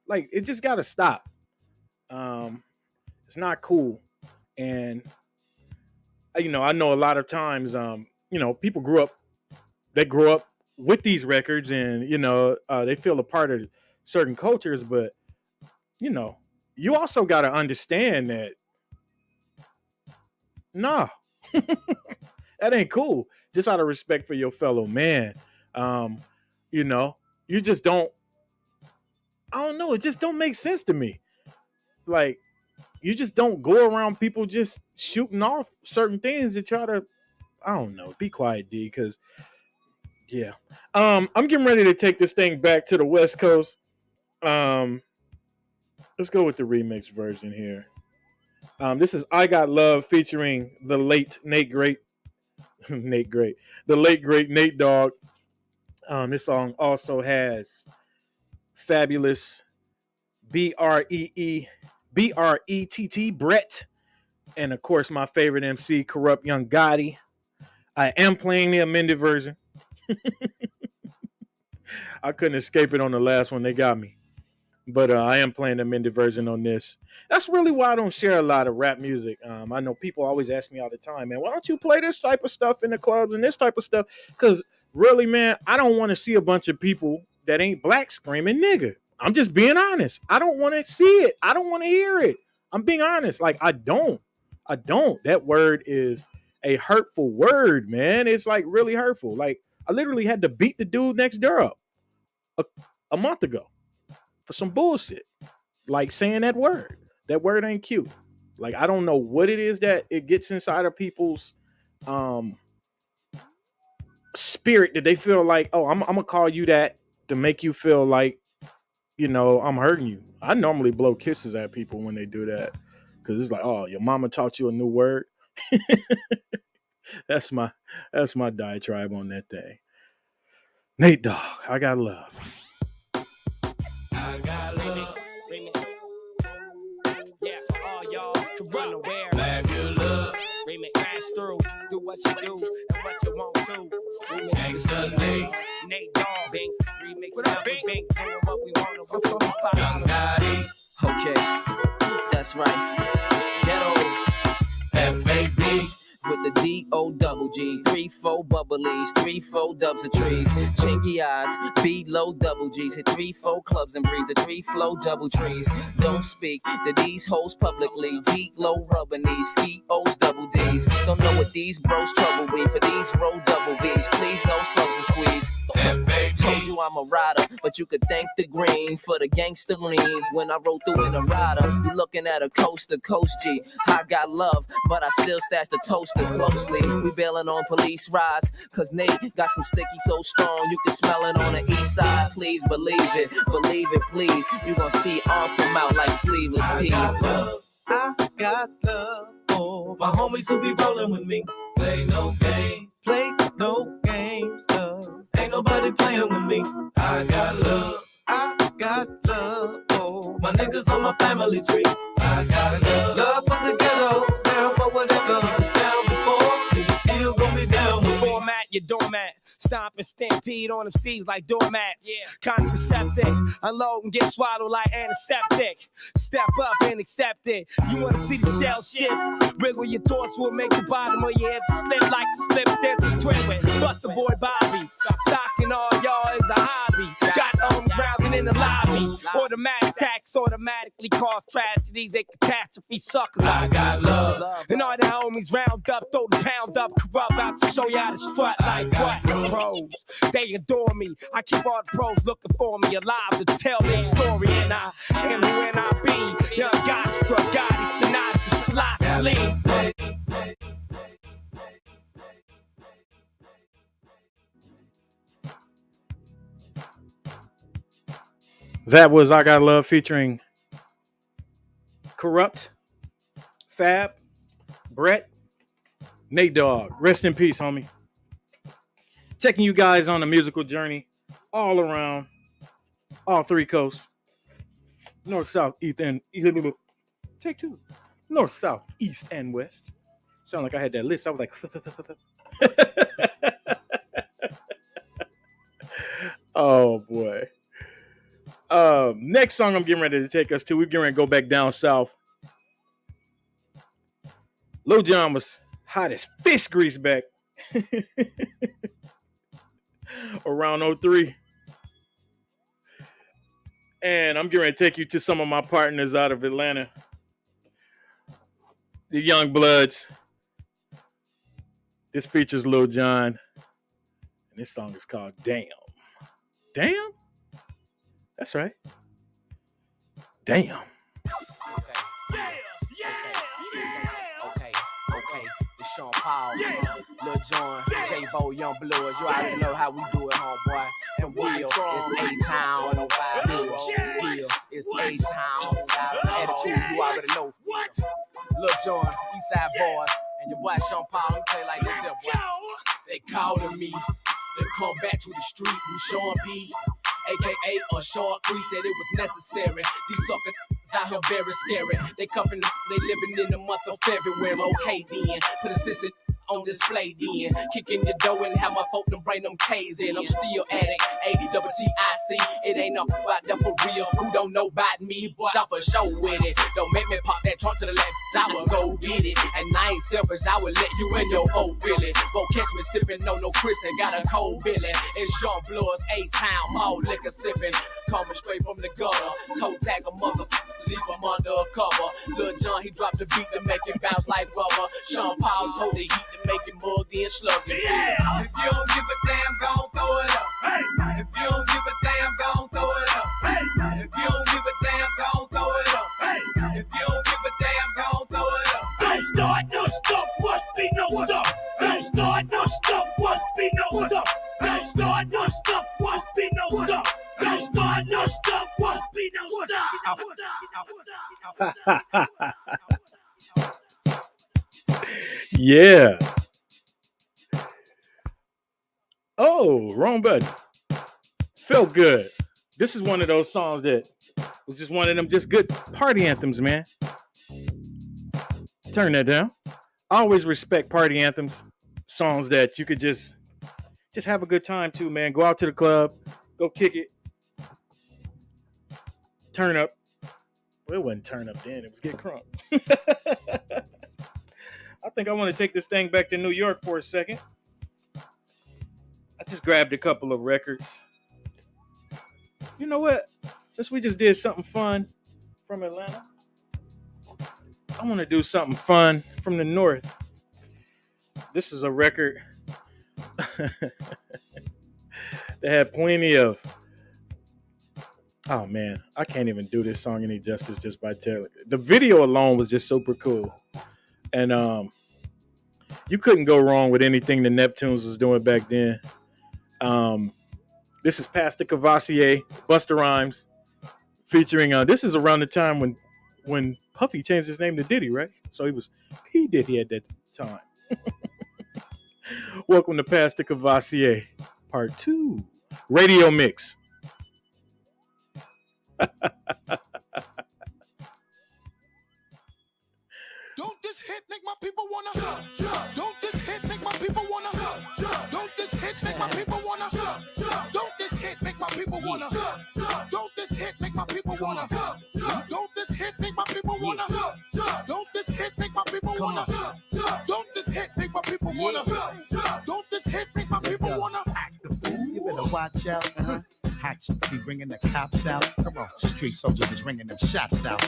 Like, it just gotta stop. It's not cool. And I know a lot of times, people grow up with these records, and they feel a part of certain cultures, but you also got to understand that that ain't cool. Just out of respect for your fellow man, you just don't. I don't know. It just don't make sense to me. Like, you just don't go around people just shooting off certain things to try to, I don't know. Be quiet, D, because yeah. I'm getting ready to take this thing back to the West Coast. Let's go with the remix version here. This is I Got Love featuring the late Nate Great. The late great Nate Dogg. This song also has fabulous Brett, and of course my favorite MC, Corrupt Young Gotti. I am playing the amended version. I couldn't escape it on the last one. They got me. But I am playing the amended version on this. That's really why I don't share a lot of rap music. I know people always ask me all the time, man, why don't you play this type of stuff in the clubs and this type of stuff? Because really, man, I don't want to see a bunch of people that ain't black screaming nigga. I'm just being honest. I don't want to see it. I don't want to hear it. I'm being honest. Like, I don't. That word is a hurtful word, man. It's like really hurtful. Like, I literally had to beat the dude next door up a month ago for some bullshit. Like saying that word. That word ain't cute. Like I don't know what it is that it gets inside of people's spirit that they feel like, oh, I'm gonna call you that to make you feel like, you know, I'm hurting you. I normally blow kisses at people when they do that because it's like, oh, your mama taught you a new word. That's my diatribe on that thing. Nate Dogg, I got love. I got love. Yeah, all y'all can run aware. Glad you love. Remix, crash through. Do what you do and what you want to. Remix, gangsta Nate Dogg, Bing. Remix, what up, Bing? Doing what we want to. What's on the spot? Okay, that's right. Ghetto F-A-B. With the D-O-double-G, 3-4 bubblies, 3-4 dubs of trees, chinky eyes, B-low double G's, hit 3-4 clubs and breeze, the 3-flow double trees. Don't speak to these hoes publicly, D-low rubber knees, ski-O's double D's. Don't know what these bros trouble with, for these roll double B's, please no slugs and squeeze. Told you I'm a rider, but you could thank the green for the gangster lean. When I roll through in a rider, you looking at a coast to coast G. I got love, but I still stash the toaster closely. We bailing on police rides, cause Nate got some sticky so strong you can smell it on the east side. Please believe it, please. You gon' see arms come out like sleeveless tees. I got love for my homies who be rolling with me. Play no games, cause ain't nobody playing with me. I got love for my niggas on my family tree. I got love for the ghetto, down for whatever. He was down before, he still gon' be down with me. Format your doormat. Stomp and stampede on them seas like doormats. Yeah. Contraceptive, unload and get swallowed like antiseptic. Step up and accept it. You wanna see the shell shift? Wiggle your thoughts will make the bottom of your hips slip like the slip disc twin with Buster Boy Bobby. Stocking all y'all is a hobby. Got grounding in the lobby. Automatic tax automatically cause tragedies. They catastrophe suckers. I got love. And all the homies round up, throw the pound up, corrupt out to show you how to strut like what? Pros, they adore me. I keep all the pros looking for me alive to tell their story. And I am who I be. Young Gostra, Gotti, Sinatra, Sly, Sling. That was I Got Love featuring Corrupt, Fab, Brett, Nate Dogg. Rest in peace, homie. Taking you guys on a musical journey all around, all three coasts. North, south, east, and take two. North, south, east, and west. Sound like I had that list. I was like, oh boy. Next song I'm getting ready to take us to, we're getting ready to go back down south. Lil Jon was hot as fish grease back around 03. And I'm getting ready to take you to some of my partners out of Atlanta. The Young Bloods. This features Lil Jon. And this song is called Damn. Damn? That's right. Damn. Okay. It's Sean Paul, Lil Jon, J-Bo, Young Bloods. You already know how we do it, homeboy. And Will, it's A-Town. Will, it's A-Town. Attitude, you already know. Lil Jon, Eastside Boys, and your boy Sean Paul. Let me tell you like this, boy. They calling me. They come back to the street with Sean P. AKA a short crease, said it was necessary. These suckers out here very scary. They living in the month of February. Okay then, put a sister on display then. Kicking your door and have my folk to bring them K's in. I'm still at it, 80 double T-I-C. It ain't nothing about that for real. Who don't know about me, but I'm for sure with it. Don't make me pop that trunk to the left, I will go get it. And I ain't selfish, I will let you in your whole Billy. Won't catch me sipping on no Chris and got a cold Billy. It's Young Bloods, A-Town, all liquor sipping. Coming straight from the gutter. Toe tag a mother, leave him under a cover. Lil Jon, he dropped the beat to make it bounce like rubber. Sean Paul told the heat to make it muggy and sluggy. Yeah. If you don't give a damn, gon' throw it up. Hey. If you don't give a damn, gon' throw it up. Hey. If you don't give a damn, gon' throw it up. Hey. If you don't give a damn, gon' throw it up. Don't start no stuff, must be no stuff. Don't start no stuff, must be no stuff. Don't start no stuff, must be no stuff. Don't start no stuff, must be no stuff. Yeah. Oh, wrong button. Felt good. This is one of those songs that was just one of them just good party anthems, man. Turn that down. I always respect party anthems, songs that you could just have a good time to, man. Go out to the club, go kick it, turn up. Well, it wasn't turn up then, it was get crunk. I think I want to take this thing back to New York for a second. I just grabbed a couple of records. You know what? Since we just did something fun from Atlanta, I want to do something fun from the North. This is a record that had plenty of... Oh, man. I can't even do this song any justice just by telling. The video alone was just super cool. And you couldn't go wrong with anything the Neptunes was doing back then. This is Pastor Cavassier, Busta Rhymes, featuring. This is around the time when Puffy changed his name to Diddy, right? So he was P Diddy at that time. Welcome to Pastor Cavassier, Part 2, Radio Mix. Don't this hit make my people wanna jump? Don't this hit make my people wanna jump? Don't this hit make my people wanna jump? Don't this hit make my people wanna jump? Don't this hit make my people wanna jump? Don't this hit make my people wanna jump? Don't this hit make my people wanna jump? Don't this hit make my people wanna jump? Don't this hit make my people wanna act the fool? You better watch out. Hot be bringing the cops out. Come on, street soldiers is ringing them shots out.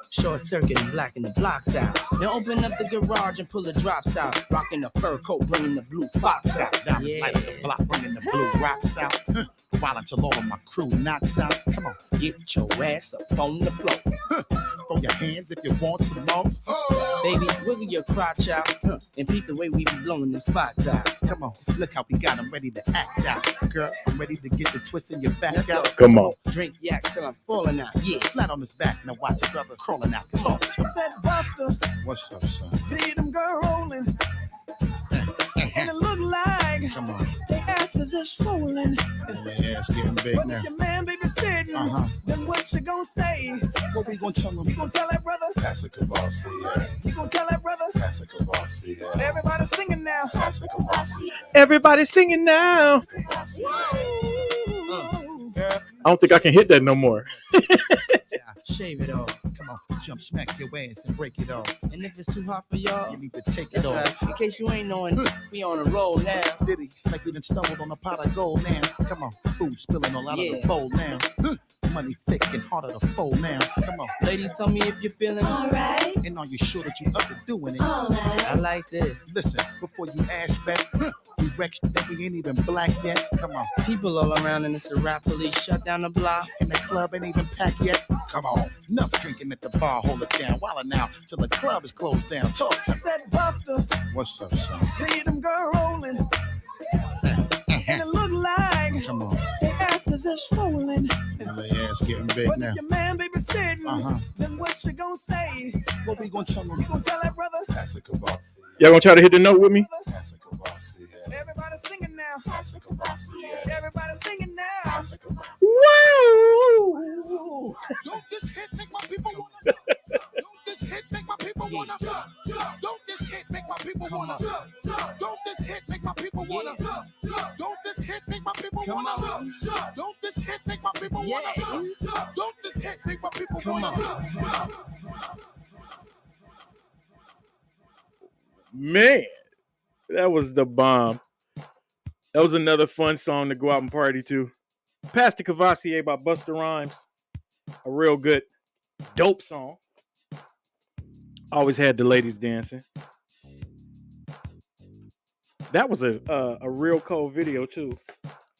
Short circuit and blacking the blocks out. Now open up the garage and pull the drops out. Rocking the fur coat, bringing the blue pops out. Diamonds light up the block, bringing the blue rocks out. While until all of my crew knocks out. Come on, get your ass up on the floor. Throw your hands if you want some more. Baby, wiggle your crotch out and peep the way we be blowing the spots out. Come on, look how we got them ready to act out. Girl, I'm ready to get the twist in your back out. Come on. Drink yak till I'm falling out. Yeah, flat on his back, now watch your brother crawling out. Talk to him. Said Buster, what's up, son? See them girl rolling. And it look like come on, their asses are swollen. And their ass getting big but now. If your man baby sitting, then what you gonna say? What we gonna tell him? You gonna tell that brother? That's a Cavassier. You gonna tell that brother? That's a Cavassier. Everybody singing now. That's a Cavassier. Everybody singing now. I don't think I can hit that no more. Shave it off. Come on, jump, smack your ass and break it off. And if it's too hot for y'all, you need to take it off. Right. In case you ain't knowing, we on a roll now. Diddy, like we done stumbled on a pot of gold now. Come on, food spilling all out of the bowl now. Money thick and harder to fold now. Come on. Ladies, tell me if you're feeling alright. And are you sure that you up to doing it? I like this. Listen, before you ask back, we wreck shit that we ain't even black yet. Come on. People all around and it's a rap police shut down the block. And the club ain't even packed yet. Come on. Enough drinking at the bar, hold it down. While now, till the club is closed down. Talk to me. Said Buster, what's up, son? See them girl rolling. And it look like come on, their asses are swollen. And their ass getting big but now. If your man baby sitting, then what you gonna say? What we gonna tell him? You gonna tell that brother? That's a Cavassier. Y'all gonna try to hit the note with me? That's a Cavassier. Everybody singing now. That's a Cavassier. Everybody singing now. That's a Cavassier. Woo! Don't this hit make my people wanna? Don't this hit make my people wanna? Don't this hit make my people wanna? Don't this hit make my people wanna? Don't this hit make my people wanna? Don't this hit make my people wanna? Don't this hit make my people wanna? Man, that was the bomb. That was another fun song to go out and party to. Pastor Cavassier by Busta Rhymes. A real good, dope song. Always had the ladies dancing. That was a real cold video too.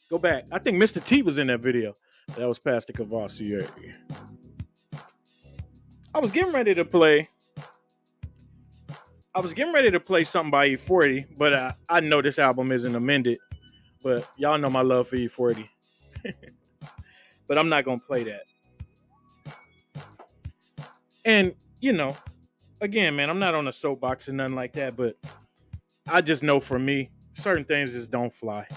Go back. I think Mr. T was in that video. That was Pastor Cavassier. I was getting ready to play something by E40, but I know this album isn't amended. But y'all know my love for E40. But I'm not gonna play that. And you know, again, man, I'm not on a soapbox or nothing like that, but I just know for me, certain things just don't fly.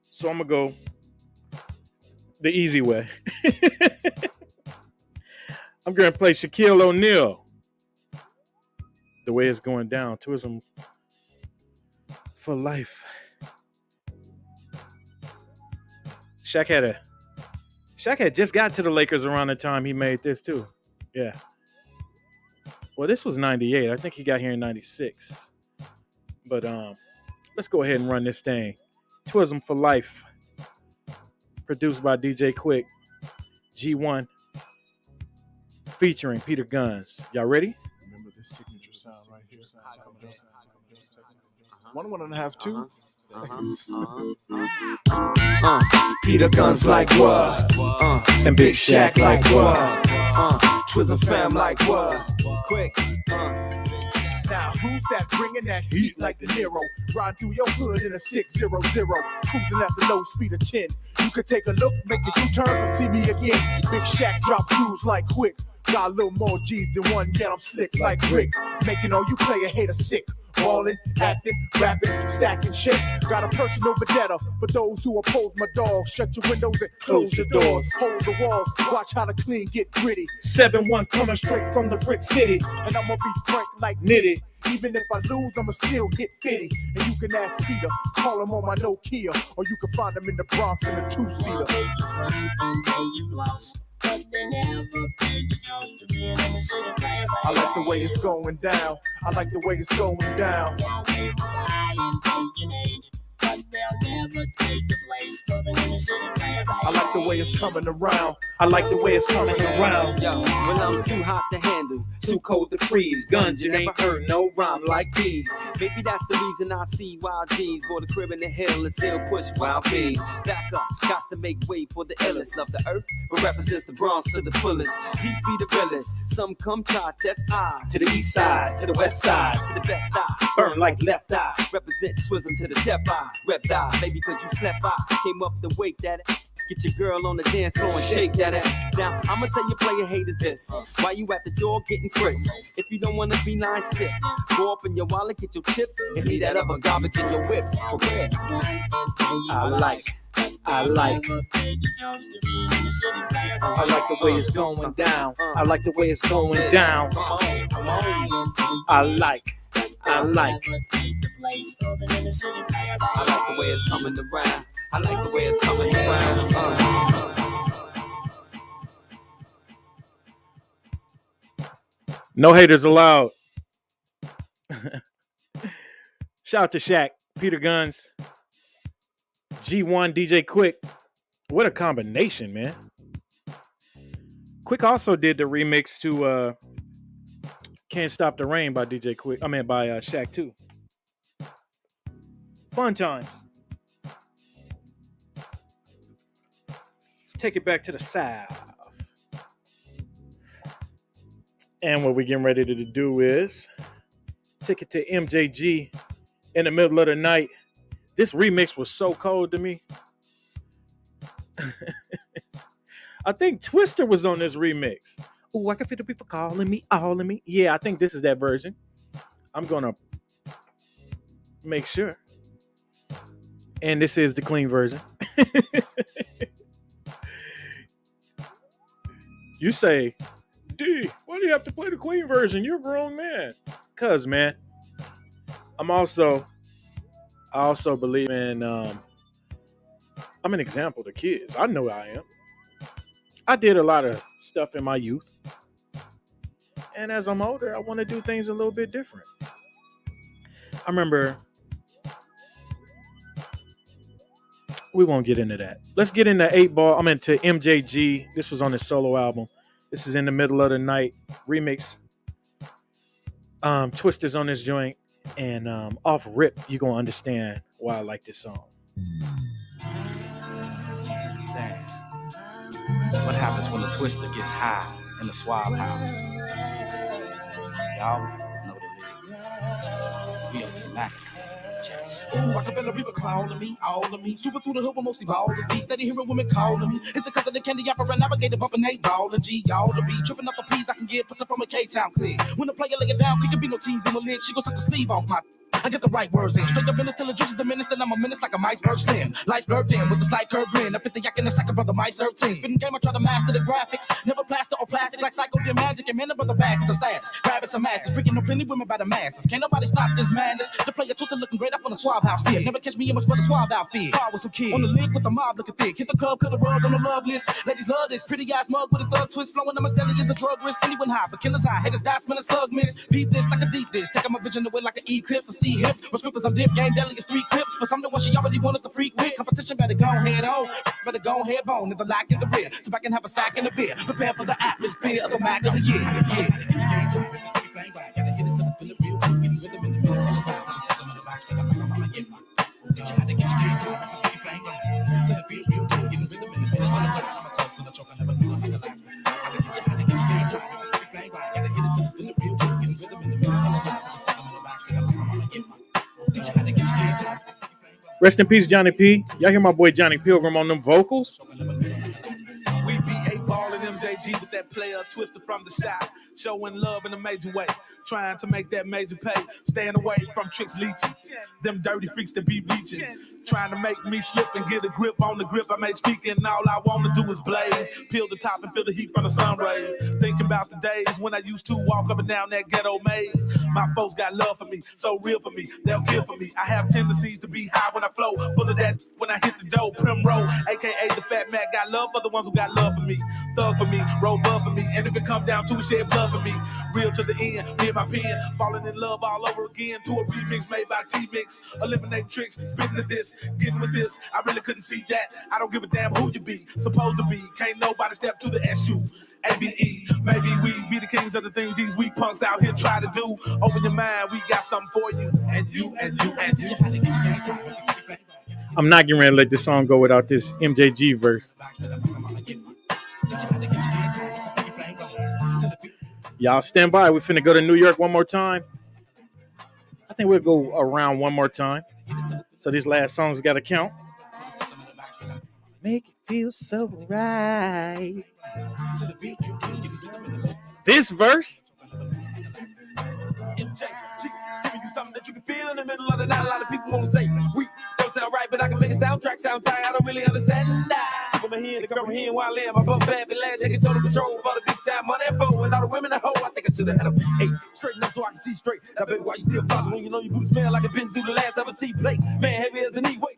So I'm gonna go the easy way. I'm gonna play Shaquille O'Neal. The way it's going down. Tourism for life. Shaq had just got to the Lakers around the time he made this too. Yeah. Well, this was 98. I think he got here in 96. But let's go ahead and run this thing. Tourism for Life. Produced by DJ Quick. G1. Featuring Peter Guns. Y'all ready? Remember this signature sound right here. 1.5, 2. Peter Guns like what? And Big Shaq like what? Twism fam like what? Quick. Now who's that bringing that heat like the Nero? Ride through your hood in a 600, cruising at the low speed of 10. You could take a look, make a U-turn, and see me again. Big Shaq drop crews like quick. Got a little more G's than one, yet I'm slick like Rick. Making all you player haters sick. Ballin', acting, rapping, stacking shit. Got a personal vendetta for those who oppose my dogs. Shut your windows and close your doors. Hold the walls, watch how the clean get gritty. 7-1 coming straight from the brick city. And I'ma be frank like knitted. Even if I lose, I'ma still hit 50. And you can ask Peter, call him on my Nokia. Or you can find him in the Bronx in a 2-seater. I like the way it's going down. I like the way it's going down. I like the way it's coming around. I like the way it's coming around. Yo, well, I'm too hot to handle, too cold to freeze. Guns, you never heard no rhyme like these. Maybe that's the reason I see wild G's. Bought a crib in the hill and still push wild B's. Back up, got to make way for the illest. Love the earth, but represents the Bronx to the fullest. Heat be the realest. Some come try test I. To the east side, to the west side, to the best eye. Burn like left eye. Represent Twism to the deaf eye. Rep die, maybe cause you slept by. Came up to wake that. Get your girl on the dance floor and shake that ass. Now, I'ma tell you player haters this. Why you at the door getting frisked? If you don't wanna be nice, stiff. Go up in your wallet, get your chips, and leave that other garbage in your whips. For real. I like the way it's going down. I like the way it's going down. I like the way it's coming around. I like the way it's coming around. No haters allowed. Shout out to Shaq, Peter Guns, G1, DJ Quick. What a combination, man. Quick also did the remix to Can't Stop the Rain by DJ Quick. by Shaq too. Fun times. Let's take it back to the South. And what we're getting ready to do is take it to MJG in the middle of the night. This remix was so cold to me. I think Twister was on this remix. Ooh, I can feel the people calling me, all of me. Yeah, I think this is that version. I'm going to make sure. And this is the clean version. You say, D, why do you have to play the clean version? You're a grown man. Cause, man, I also believe in, I'm an example to kids. I know I am. I did a lot of stuff in my youth. And as I'm older, I want to do things a little bit different. I remember, we won't get into that. Let's get into 8-Ball. I'm into MJG. This was on his solo album. This is In the Middle of the Night remix. Twister's on this joint. And off rip, you're gonna understand why I like this song. Damn. What happens when the twister gets high in the swab house? Y'all know the lyric. We on some Mac. Ooh, I can feel a river calling me, all of me. Super through the hood, but mostly ballers be. Steady hearing women calling me. It's because of the candy opera navigator bumping 8 ball and G. Y'all to be tripping off the P's I can get. Puts up from a K-Town click. When the player lay it down, there can be no T's in the lid. She gon' suck a sleeve off my. I get the right words in. Straight up in the still juices the minutes, then I'm a menace like a iceberg stem. Life's blurred in with a slight curve grin. I fit the yak in the second brother, my 13. Spitting game, I try to master the graphics. Never plaster or plastic like psycho dim magic. And man, the brother back is the status. Grabbing some masses. Freaking no plenty women by the masses. Can't nobody stop this madness. The player twisted looking great up on the swab house here. Never catch me in much but a swab outfit. Car with some kids. On the link with the mob looking thick. Hit the club, cut the rug on the love list. Ladies love this. Pretty ass mug with a thug twist. Flowing on my deli is a drug risk. Anyone high, but killers high. Haters die, smell a slug miss. Beat this like a deep dish. Take my vision away like an eclipse. To see hips. But scrippers, I'm dip. Game deli is 3 clips. But some the one she already wanted to freak with. Competition better go head on. Better go head bone. In the lock in the rear. So I can have a sack in the beer. Prepare for the atmosphere of the Mac of the year. Rest in peace, Johnny P. Y'all hear my boy Johnny Pilgrim on them vocals? We be ball and MJG with that player twister from the shop. Showing love in a major way. Trying to make that major pay. Staying away from tricks leeching. Them dirty freaks that be reaching. Trying to make me slip and get a grip on the grip I made speaking. All I want to do is blaze. Peel the top and feel the heat from the sun rays. Thinking about the days when I used to walk up and down that ghetto maze. My folks got love for me, so real for me. They'll kill for me. I have tendencies to be high when I flow. Full of that when I hit the dough. Primrose, a.k.a. the Fat Mac. Got love for the ones who got love for me. Thug for me, roll bud for me. And if it come down to it, shed blood for me. Real to the end, me and my pen. Falling in love all over again to a remix made by T-Mix. Eliminate tricks, spitting to this, getting with this. I really couldn't see that. I don't give a damn who you be, supposed to be. Can't nobody step to the SU. ABE, maybe we be the kings of the things these weak punks out here try to do. Open your mind, we got something for you. And you, and you, and you. I'm not getting ready to let this song go without this MJG verse. Y'all stand by. We're finna go to New York one more time. I think we'll go around one more time. So this last song's got to count. Make it feel so right. This verse. Giving you something that you can feel in the middle of the night. A lot of people want to say we don't sound right, but I can make a soundtrack sound tight. I don't really understand that. So come here, the girl here, while I am. I bump bad, be lad, taking total control for the big time money and foe. And all the women at home, I think I should have had a V8. Straighten up so I can see straight. Now, baby, why you still flossing when you know you booty smell like it's been through the last ever see plates? Man, heavy as an E-weight.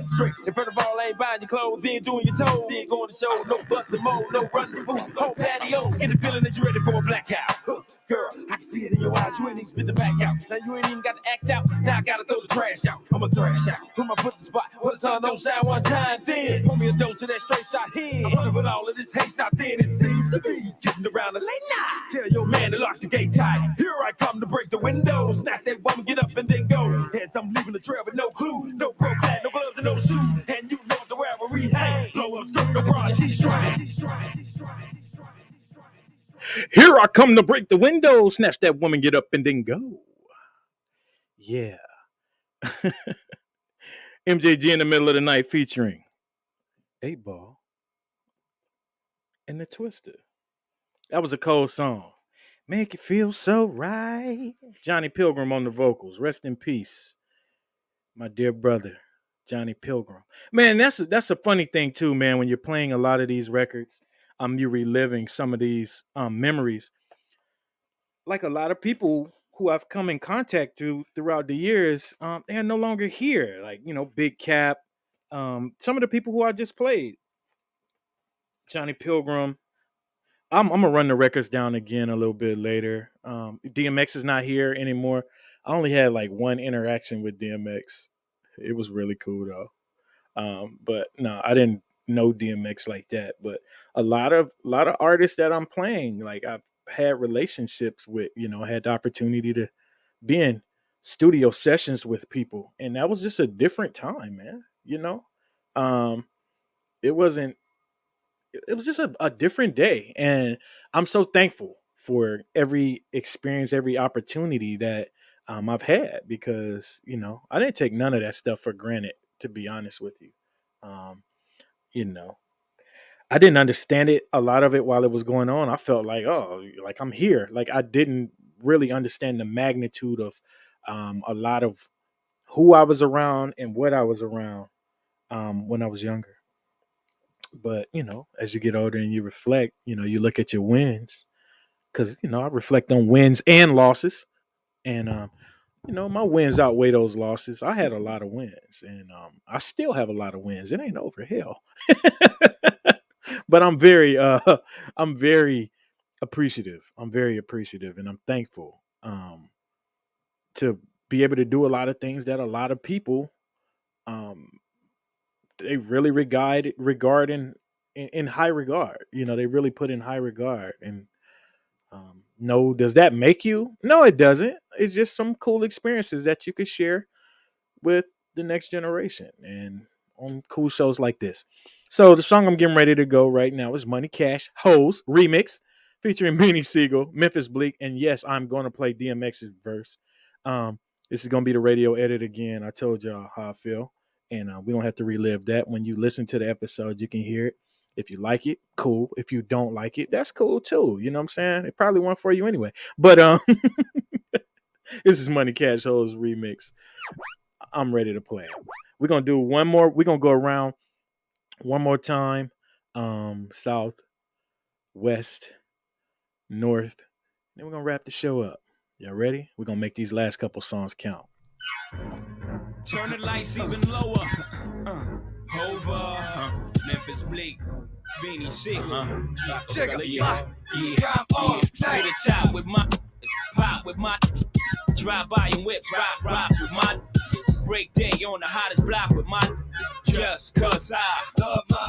Straight. And first of all, I ain't buying your clothes, then doing your toes, then going to show. No busting mode, no rendezvous, home patios. Get the feeling that you're ready for a blackout. Girl, I can see it in your eyes, you ain't even spit the back out. Now you ain't even got to act out, now I gotta throw the trash out. I'ma thrash out, put my foot in the spot, where the sun don't shine one time, then pour me a dose of that straight shot here. I'm running with all of this haste out there, it seems to be getting around the late night. Tell your man to lock the gate tight, here I come to break the window. Snatch that woman, get up and then go. As I'm leaving the trail with no clue, no pro clad, no gloves and no shoes. And you know the wherever we hang, blow up skirt, no bra, she's strong. Here I come to break the window, snatch that woman, get up, and then go. Yeah. MJG in the middle of the night featuring 8 Ball and the Twister. That was a cold song. Make it feel so right. Johnny Pilgrim on the vocals. Rest in peace, my dear brother, Johnny Pilgrim. Man, that's a funny thing too, man, when you're playing a lot of these records. You're reliving some of these memories. Like a lot of people who I've come in contact to throughout the years, they are no longer here. Like, Big Cap, some of the people who I just played. Johnny Pilgrim. I'm gonna run the records down again a little bit later. DMX is not here anymore. I only had like one interaction with DMX. It was really cool though. But no, I didn't know DMX like that, but a lot of artists that I'm playing, like I've had relationships with, had the opportunity to be in studio sessions with people, and that was just a different time, man. Um, it wasn't. It was just a different day, and I'm so thankful for every experience, every opportunity that I've had, because I didn't take none of that stuff for granted. To be honest with you, um, you know, I didn't understand it, a lot of it, while it was going on. I felt like, oh, like I'm here. Like I didn't really understand the magnitude of a lot of who I was around and what I was around when I was younger. But as you get older and you reflect, you look at your wins, because I reflect on wins and losses, and my wins outweigh those losses. I had a lot of wins, and I still have a lot of wins. It ain't over, hell. But I'm very appreciative. I'm very appreciative, and I'm thankful to be able to do a lot of things that a lot of people um, they really regard in high regard. They really put in high regard. And no, does that make you? No, it doesn't. It's just some cool experiences that you could share with the next generation, and on cool shows like this. So the song I'm getting ready to go right now is Money Cash Hoes remix, featuring Beanie Siegel, Memphis Bleak, and yes, I'm going to play DMX's verse. This is going to be the radio edit again. I told y'all how I feel, and we don't have to relive that. When you listen to the episode, you can hear it. If you like it, cool. If you don't like it, that's cool too. You know what I'm saying? It probably won't for you anyway. But this is Money Cash Hoes remix. I'm ready to play. We're gonna do one more. We're gonna go around one more time. South, west, north. Then we're gonna wrap the show up. Y'all ready? We're gonna make these last couple songs count. Turn the lights even lower. Over. Memphis Bleak. Beanie Siegel. Check it. Yeah. To the top with my pop with my drive by and whips, rocks with my break day on the hottest block with my just cause I love my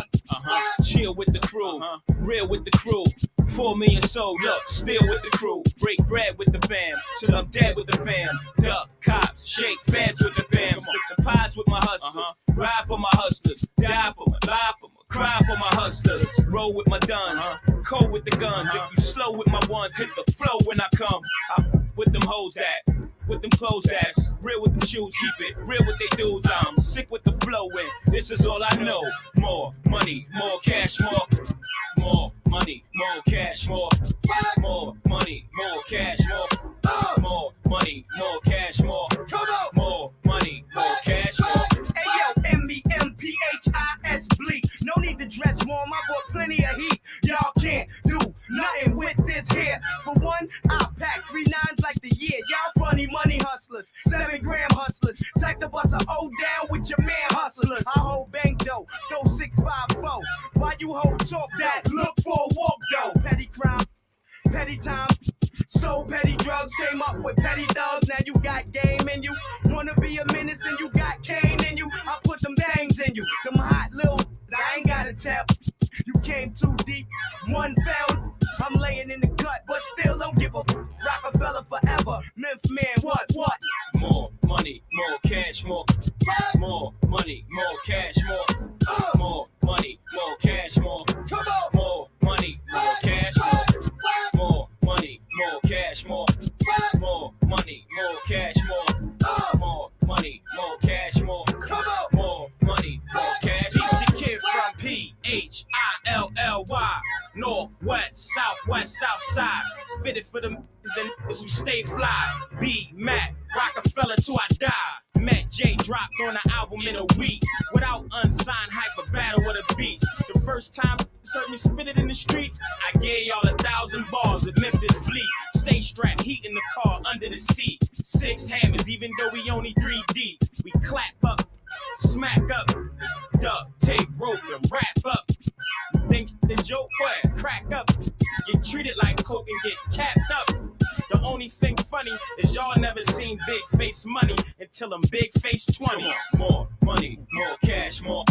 chill with the crew, real with the crew. 4 million sold up, still with the crew. Break bread with the fam, till I'm dead with the fam. Duck cops, shake fans with the fam. Split the pies with my hustlers, ride for my hustlers, die for my, lie for my, cry for my hustlers. Roll with my duns, cold with the guns. If you slow with my ones, hit the flow when I come. With them hoes that, with them clothes that's real with them shoes, keep it real with they dudes. I'm sick with the flow, and this is all I know. More money, more cash, more money, more cash, more money, more cash, more money, more cash, more money, more cash, more. Hey yo, MEMPHIS Bleak. No need to dress warm, I bought plenty of heat. Y'all can't do nothing with this here. For one, I pack 3 nines like the year. Y'all funny money hustlers, 7 gram hustlers. Type to bust a O down with your man hustlers. I hold bank dough, throw 654. Why you hold talk that? Look for a walk though. Petty crime, petty time. So petty drugs came up with petty thugs. Now you got game in you. Wanna be a menace and you got cane in you. I put them bangs in you. Them hot little I ain't gotta tell. You came too deep, one found. I'm laying in the gut, but still don't give a Rockefeller forever. Myth man, what? More money, more cash, more money, more cash, more money, more cash, more money, more cash, more money, more cash, more money, more cash, more money, more cash, more money, more cash. Keep the kid from PHILLY. Northwest, southwest, southside. Spit it for them and who stay fly. B Mac, Rockefeller till I die. Matt J dropped on the album in a week without unsigned hyper battle with the beats. The first time you heard me spit it in the streets, I gave y'all 1,000 bars with Memphis Bleak. Stay strapped, heat in the car under the seat. 6 hammers, even though we only 3 deep. We clap up, smack up, duct tape, rope, and wrap up. Then joke, what? Crack up. Get treated like coke and get capped up. The only thing funny is y'all never seen big face money until I'm big face 20. More money, more cash, more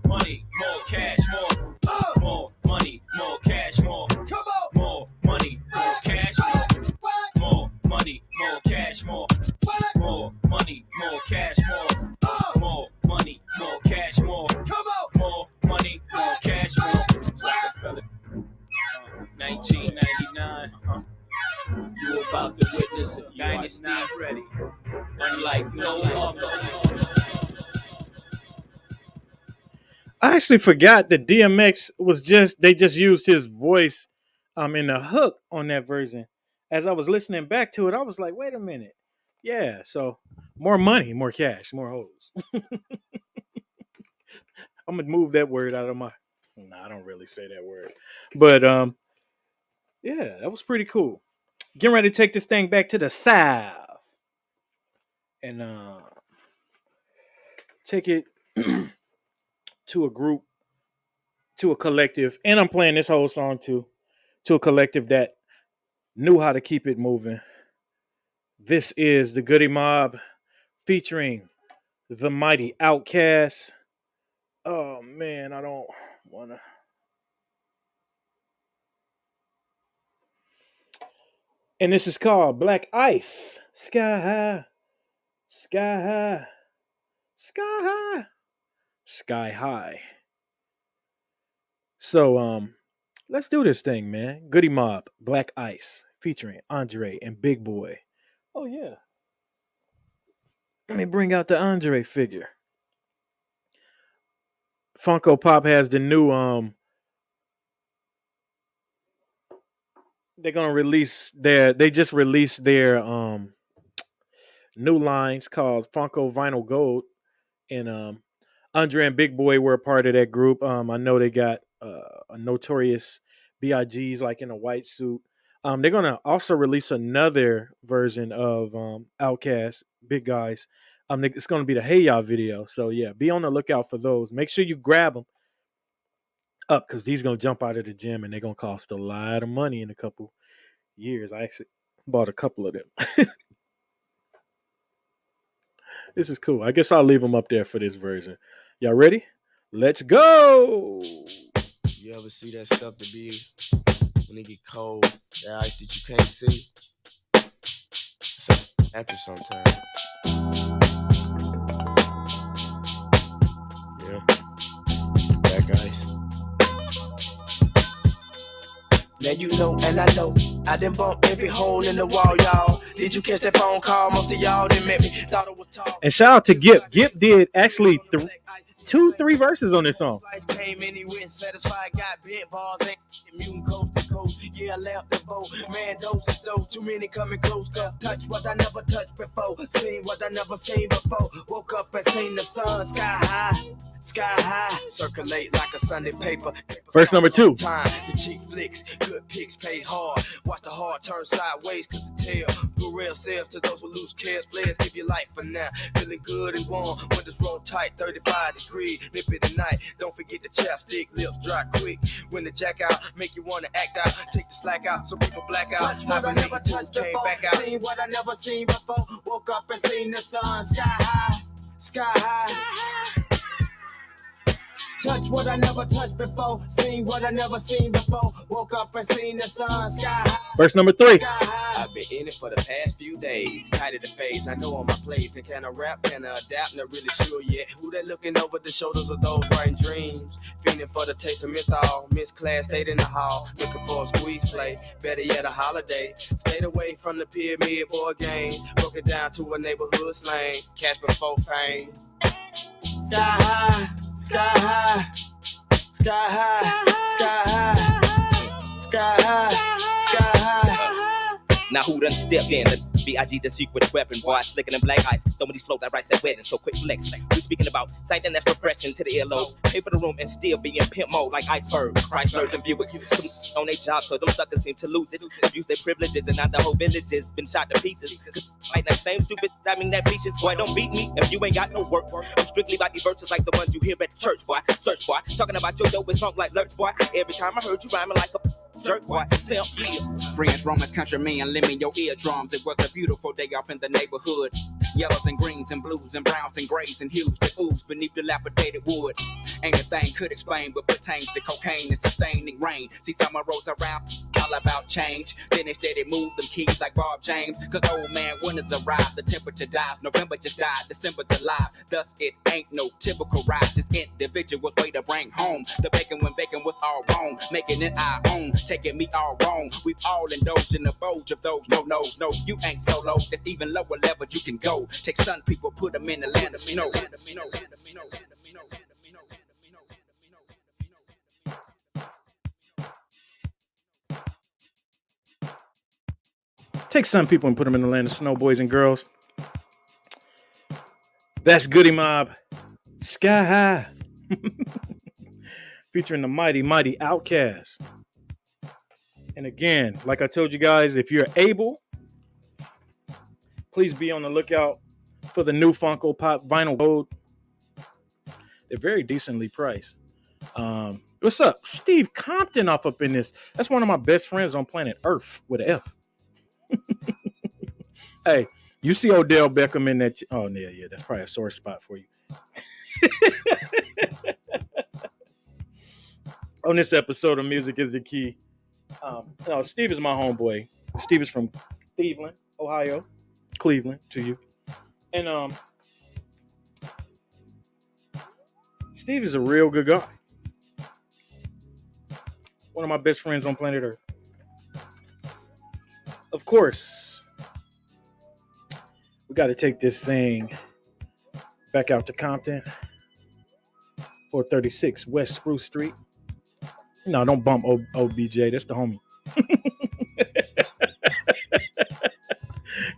money, more cash, more money, more cash, more money, more cash, more money, more cash, more cash, more. Come on. More money, more cash, more. Rockefeller. 1999. You about to witness a dynasty ready, unlike no other. I actually forgot that DMX was they just used his voice in the hook on that version. As I was listening back to it, I was like, wait a minute. Yeah, so more money, more cash, more hoes. I'm gonna move that word out of my I don't really say that word. But yeah, that was pretty cool. Getting ready to take this thing back to the South. And take it to a group, to a collective, and I'm playing this whole song to a collective that knew how to keep it moving. This is the Goody Mob featuring the mighty Outkast. Oh man, I don't wanna. And this is called Black Ice. Sky high, sky high, sky high, sky high. So let's do this thing, man. Goody Mob, Black Ice, featuring Andre and Big Boy. Oh yeah. Let me bring out the Andre figure. Funko Pop has the new they're gonna release they just released their new lines called Funko Vinyl Gold. And Andre and Big Boy were a part of that group. I know they got a Notorious B.I.G.'s like in a white suit. They're gonna also release another version of Outkast, Big Guys. It's gonna be the Hey Ya video. So yeah, be on the lookout for those. Make sure you grab them up because these gonna jump out of the gym and they're gonna cost a lot of money in a couple years. I actually bought a couple of them. This is cool. I guess I'll leave them up there for this version. Y'all ready? Let's go. You ever see that stuff to be when it get cold, that ice that you can't see? So after sometimes. Yeah. Black ice. Now you know and I know I done bumped every hole in the wall, y'all. Did you catch that phone call? Most of y'all didn't met me. Thought it was tall. And shout out to Gip. Gip did actually 2-3 verses on this song. Came in, he went satisfied, got bent balls, ain't mutant coast to coast. Yeah, I left the boat. Man, those too many coming close. Touch what I never touched before. Seen what I never seen before. Woke up and seen the sun sky high. Sky high, circulate like a Sunday paper. Verse number 2. Time, the cheap flicks, good picks pay hard. Watch the heart turn sideways, cause the tail grew real sales to those who lose cares. Players give you life for now. Feeling good and warm, windows roll tight, 35 degrees. Nip it tonight, don't forget the chapstick, lips dry quick. When the jack out, make you wanna act out. Take the slack out, so people black out. Touch what I never touched before, back out. Seen what I never seen before. Woke up and seen the sun, sky high, sky high. Touch what I never touched before. Seen what I never seen before. Woke up and seen the sun sky high. Verse number 3. I've been in it for the past few days. Tight of the face, I know on my place. Can I rap, can I adapt? Not really sure yet. Who they looking over the shoulders of those bright dreams? Feeling for the taste of menthol. Miss class, stayed in the hall. Looking for a squeeze play. Better yet, a holiday. Stayed away from the pyramid board game. Broke it down to a neighborhood slang. Cash before fame. Sky high. Sky high, sky high, sky high, sky high, sky high. Now who done stepped in? The B.I.G. the secret weapon, boy, slicking in black ice. Throwing these float that rice at wedding, so quick flex. We speaking about something that's refreshing to the earlobes. Pay for the room and still be in pimp mode like iceberg. Chrysler and Buicks on their job, so them suckers seem to lose it. Abuse their privileges and now the whole village has been shot to pieces. Like that same stupid, I mean that bleaches. Boy, don't beat me if you ain't got no work. I'm strictly about these verses like the ones you hear at the church, boy. Search, boy. Talking about your dope is funk like lurch, boy. Every time I heard you rhyming like a jerk, boy. Simp, yeah. Friends, Romans, countrymen, lend me your eardrums. It was a beautiful day off in the neighborhood. Yellows and greens and blues and browns and grays and hues that ooze beneath dilapidated wood. Ain't a thing could explain but pertains to cocaine and sustaining rain. See summer rolls around, all about change. Then they steady move them keys like Bob James. Cause old man winters arrive, the temperature dives. November just died, December's alive. Thus it ain't no typical ride, just individuals way to bring home the bacon when bacon was all wrong, making it our own, taking me all wrong. We've all indulged in the bulge of those no, you ain't solo. There's even lower levels you can go. Take sun people, put them in the land of snow. Take some people and put them in the land of snow, boys and girls. That's Goody Mob, Sky High, featuring the mighty, mighty Outkast. And again, like I told you guys, if you're able, please be on the lookout for the new Funko Pop vinyl code. They're very decently priced. What's up? Steve Compton off up in this. That's one of my best friends on planet Earth with an F. Hey, you see Odell Beckham in that? Oh, yeah, that's probably a sore spot for you. On this episode of Music is the Key. No, Steve is my homeboy. Steve is from Cleveland, Ohio. Cleveland to you. And Steve is a real good guy. One of my best friends on planet Earth. Of course, we got to take this thing back out to Compton. 436 West Spruce Street. No, don't bump OBJ. That's the homie.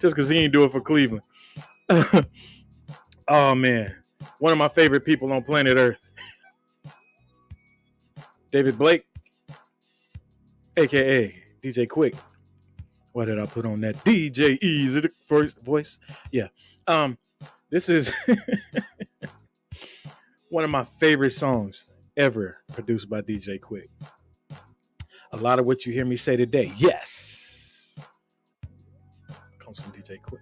Just because he ain't do it for Cleveland. Oh, man. One of my favorite people on planet Earth. David Blake, a.k.a. DJ Quick. Why did I put on that DJ Easy voice? Yeah. This is one of my favorite songs ever produced by DJ Quick. A lot of what you hear me say today, yes, comes from DJ Quick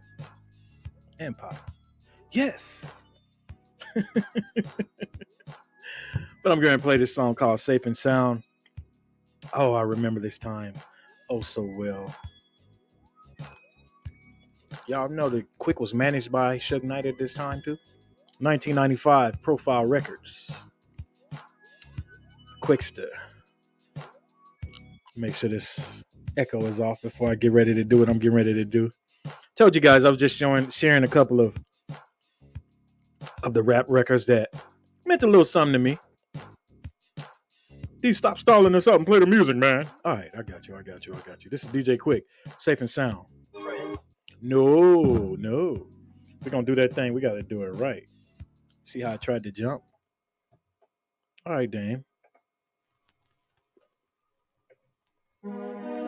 and Pop. Yes. But I'm going to play this song called Safe and Sound. Oh, I remember this time oh so well. Y'all know that Quick was managed by Suge Knight at this time too. 1995, Profile Records. Quickster. Make sure this echo is off before I get ready to do what I'm getting ready to do. Told you guys I was just sharing a couple of the rap records that meant a little something to me. D, stop stalling us up and play the music, man. All right, I got you. This is DJ Quick, Safe and Sound. No. We're going to do that thing. We got to do it right. See how I tried to jump? All right, Dame.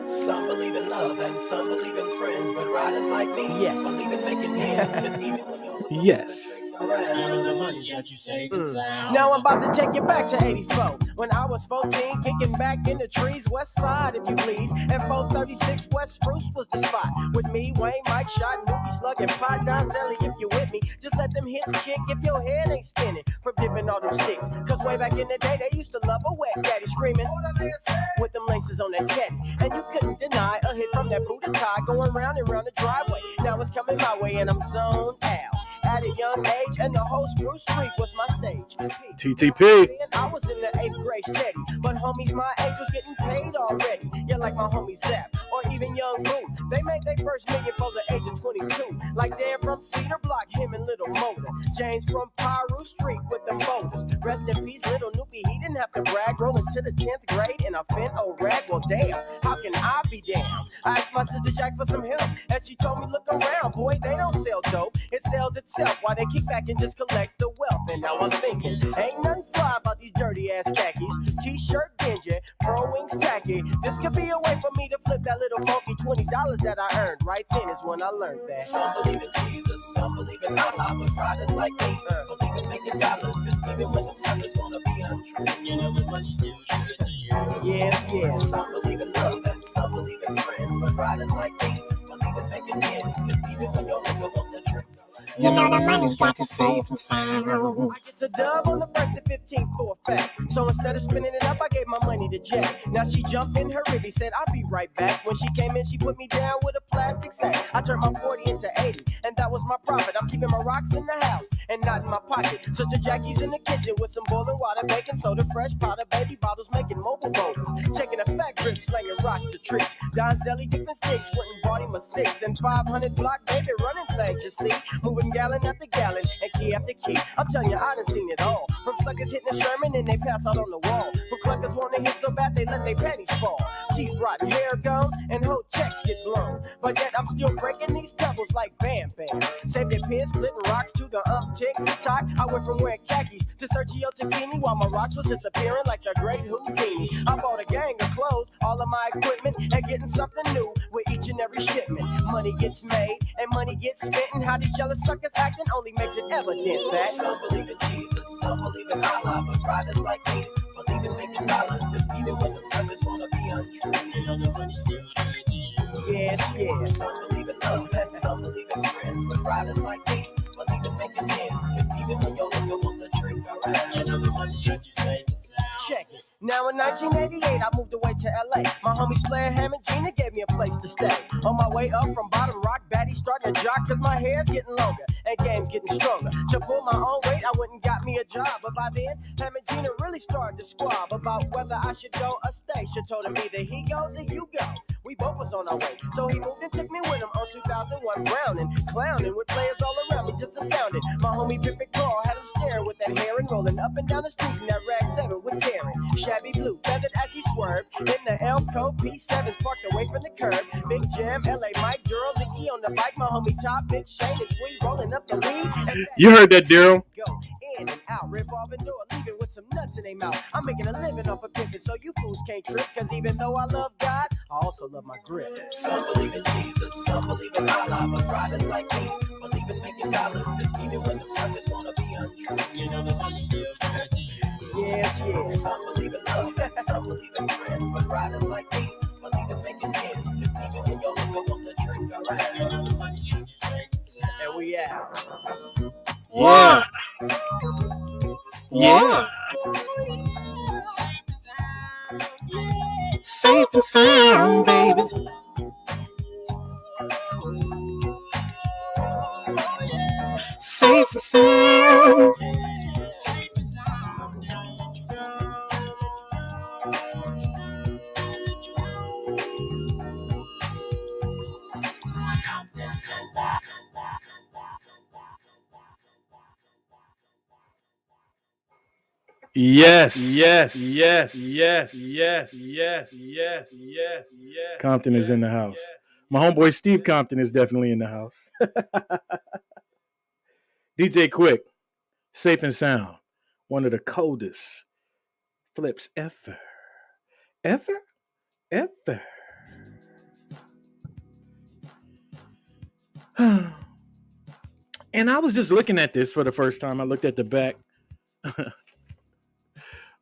Some believe in love and some believe in friends, but riders like me believe in making ends. Cause even when you're yes. The money that you save and sound. Now I'm about to take you back to 84. When I was 14, kicking back in the trees, west side if you please. And 436 West Spruce was the spot. With me, Wayne, Mike, Shot, Nookie, Slug, and Pot, Donzelli, if you with me. Just let them hits kick if your head ain't spinning from dipping all them sticks. Cause way back in the day, they used to love a wet daddy screaming with them laces on that caddy. And you couldn't deny a hit from that Buddha tie going round and round the driveway. Now it's coming my way and I'm zoned out. At a young age, and the whole Spruce Street was my stage. TTP. I was in the 8th grade steady, but homies my age was getting paid already. Yeah, like my homie Zap, or even Young Boo. They made their first million for the age of 22. Like Dan from Cedar Block, him and Little Motor. James from Piru Street with them boulders. Rest in peace, Little Nookie, he didn't have to brag. Rolling to the 10th grade in a fin old rag. Well, damn, how can I be damn? I asked my sister Jack for some help, and she told me, look around, boy, they don't sell dope. It sells itself. Why they kick back and just collect the wealth? And now I'm thinking, ain't nothing fly about these dirty ass khakis. T-shirt dingy, pro wings tacky. This could be a way for me to flip that little funky $20 that I earned. Right then is when I learned that. Some believe in Jesus, some believe in Allah, but riders like me believe in making dollars. Cause even when them suckers wanna be untrue, you know the money's due to you. Yes. Some believe in love and some believe in friends, but riders like me believe in making ends. Cause even when your nigga wants the trick, you know the money's got to save and sound. I get a dub on the first and 15th for a fact. So instead of spinning it up, I gave my money to Jack. Now she jumped in her ribby, said I'll be right back. When she came in, she put me down with a plastic sack. I turned my 40 into 80, and that was my profit. I'm keeping my rocks in the house and not in my pocket. Sister Jackie's in the kitchen with some boiling water, baking soda, fresh powder, baby bottles, making mobile boulders. Checking a fat grip, slinging rocks to treats. Don Zelly dipping sticks, squinting bought him a 6 and 500 block, baby, running things, you see. Moving gallon after gallon and key after key. I'm telling you, I done seen it all. From suckers hitting the Sherman and they pass out on the wall. For cluckers want to hit so bad they let their panties fall. Teeth rotten, hair gone, and whole checks get blown. But yet I'm still breaking these pebbles like bam bam. Save their pins, splitting rocks to the tick tock. I went from wearing khakis to Sergio Tacchini while my rocks was disappearing like the great Houdini. I bought a gang of clothes, all of my equipment, and getting something new with each and every shipment. Money gets made and money gets spent, and how these jealous suckers acting only makes it evident that some believe in Jesus, some believe in Allah, but riders like me believe in making dollars, cause even when them suckers wanna be untrue, you know the money's still good to you. Yes, yes. Some believe in love, and some believe in friends, but riders like me believe in making ends, cause even when your nigga wants to trick around, you know the money's got you safe and sound. Check it. Now in 1988, I moved away to LA. My homies Player Ham and Gina gave me a place to stay. On my way up from bottom rock, baddie starting to jock, cause my hair's getting longer and game's getting stronger. To pull my own weight, I went and got me a job. But by then, Ham and Gina really started to squab about whether I should go or stay. She told him either he goes or you go. We both was on our way. So he moved and took me with him on 2001 Browning. Clowning with players all around me, just astounded. My homie Bibi Carl had him staring with that hair and rolling up and down the street in that rag 7 with Karen. Shabby blue, feathered as he swerved. In the Elko P7s parked away from the curb. Big Jam, LA Mike, Daryle, Nicky on the bike. My homie Top, Big Shane and Tweet rolling up the weed. You heard that, Daryle? Go in and out, revolving door, leaving with some nuts in their mouth. I'm making a living off of pimping, so you fools can't trip. Cause even though I love God, I also love my grip. Some believe in Jesus, some believe in Allah, but riders like me believe in making dollars, cause even when them suckers wanna be untrue, you know the money's still good to you. Yes, yes. Some believe in love, and some believe in friends, but riders like me believe in making ends, cause even when your nigga wants to trick around, you know the money's got you safe and sound. And we out. Yeah. Yeah. Safe and sound, baby. Safe and sound. Yes, yes, yes, yes, yes, yes, yes, yes, yes. Compton is in the house. My homeboy Steve Compton is definitely in the house. DJ Quick, Safe and Sound, one of the coldest flips ever. Ever. And I was just looking at this for the first time. I looked at the back.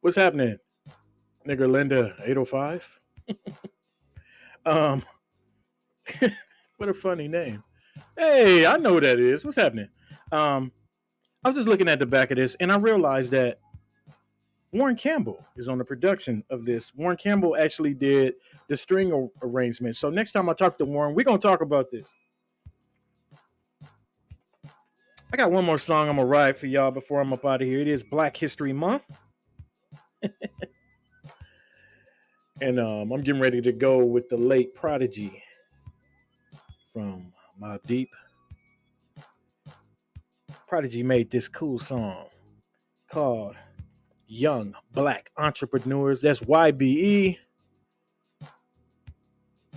What's happening? Nigger Linda 805. What a funny name. Hey, I know who that is. What's happening? I was just looking at the back of this and I realized that Warren Campbell is on the production of this. Warren Campbell actually did the string arrangement. So next time I talk to Warren, we're going to talk about this. I got one more song I'm going to ride for y'all before I'm up out of here. It is Black History Month. And I'm getting ready to go with the late Prodigy from Mobb Deep. Prodigy made this cool song called Young Black Entrepreneurs. That's YBE.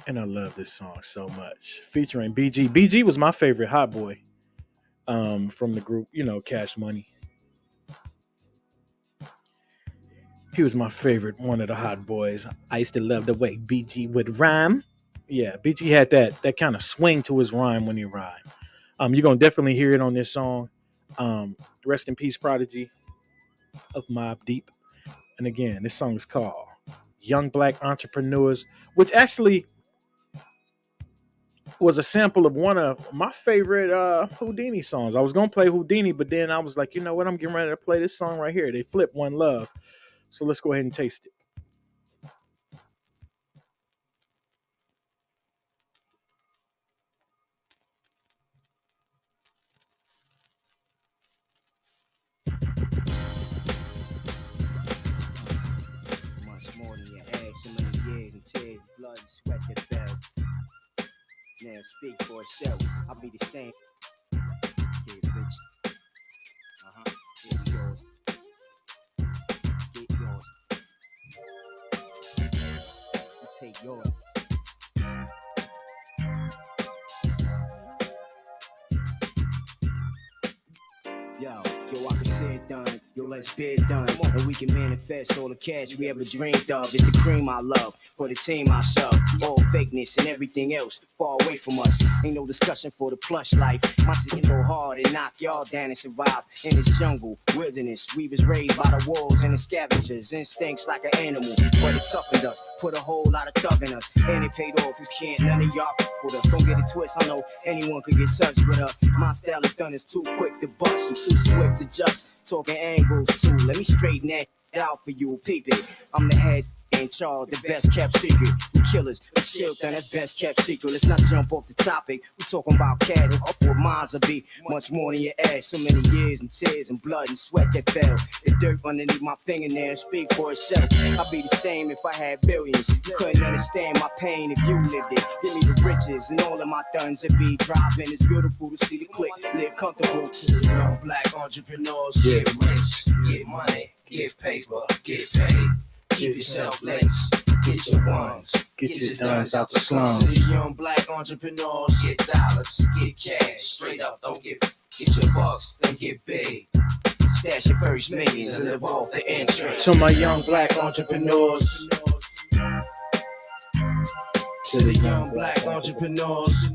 And I love this song so much. Featuring BG. BG was my favorite hot boy from the group, Cash Money. He was my favorite, one of the hot boys. I used to love the way BG would rhyme. Yeah, BG had that kind of swing to his rhyme when he rhymed. You're going to definitely hear it on this song. Rest in peace, Prodigy of Mobb Deep. And again, this song is called Young Black Entrepreneurs, which actually was a sample of one of my favorite Houdini songs. I was going to play Houdini, but then I was like, you know what? I'm getting ready to play this song right here. They flip One Love. So let's go ahead and taste it. speak for itself. I'll be the same. Yeah, bitch. Get yours. Get yours. You take yours. Yo, I can say it done. Yo, let's get it done. And we can manifest all the cash we ever dreamed of. It's the cream I love, for the team I shove. All fakeness and everything else far away from us. Ain't no discussion for the plush life. My shit can go hard and knock y'all down and survive in this jungle, wilderness. We was raised by the wolves and the scavengers. Instincts like an animal, but it toughened us. Put a whole lot of thug in us. And it paid off, 'cause can't none of y'all with us. Don't get it twisted, I know anyone could get touched with her. My style of done is too quick to bust and too swift to just. Talking angles too. Let me straighten that out for you, peep it. I'm the head in charge, the best kept secret. We killers, we chill down, that's best kept secret. Let's not jump off the topic. We talking about cat, what minds will be much more than your ass. So many years and tears and blood and sweat that fell. The dirt underneath my fingernails speak for itself. I'd be the same if I had billions. You couldn't understand my pain if you lived it. Give me the riches and all of my thuns that be driving. It's beautiful to see the click, live comfortable. Young black entrepreneurs, get rich, get money, get paper, get paid. Keep yourself laced, get your ones, get your duns out the slums. These young black entrepreneurs, get dollars, get cash, straight up, don't get your bucks, then get big. Stash your first millions and live off the interest. To my young black entrepreneurs, to the young black entrepreneurs.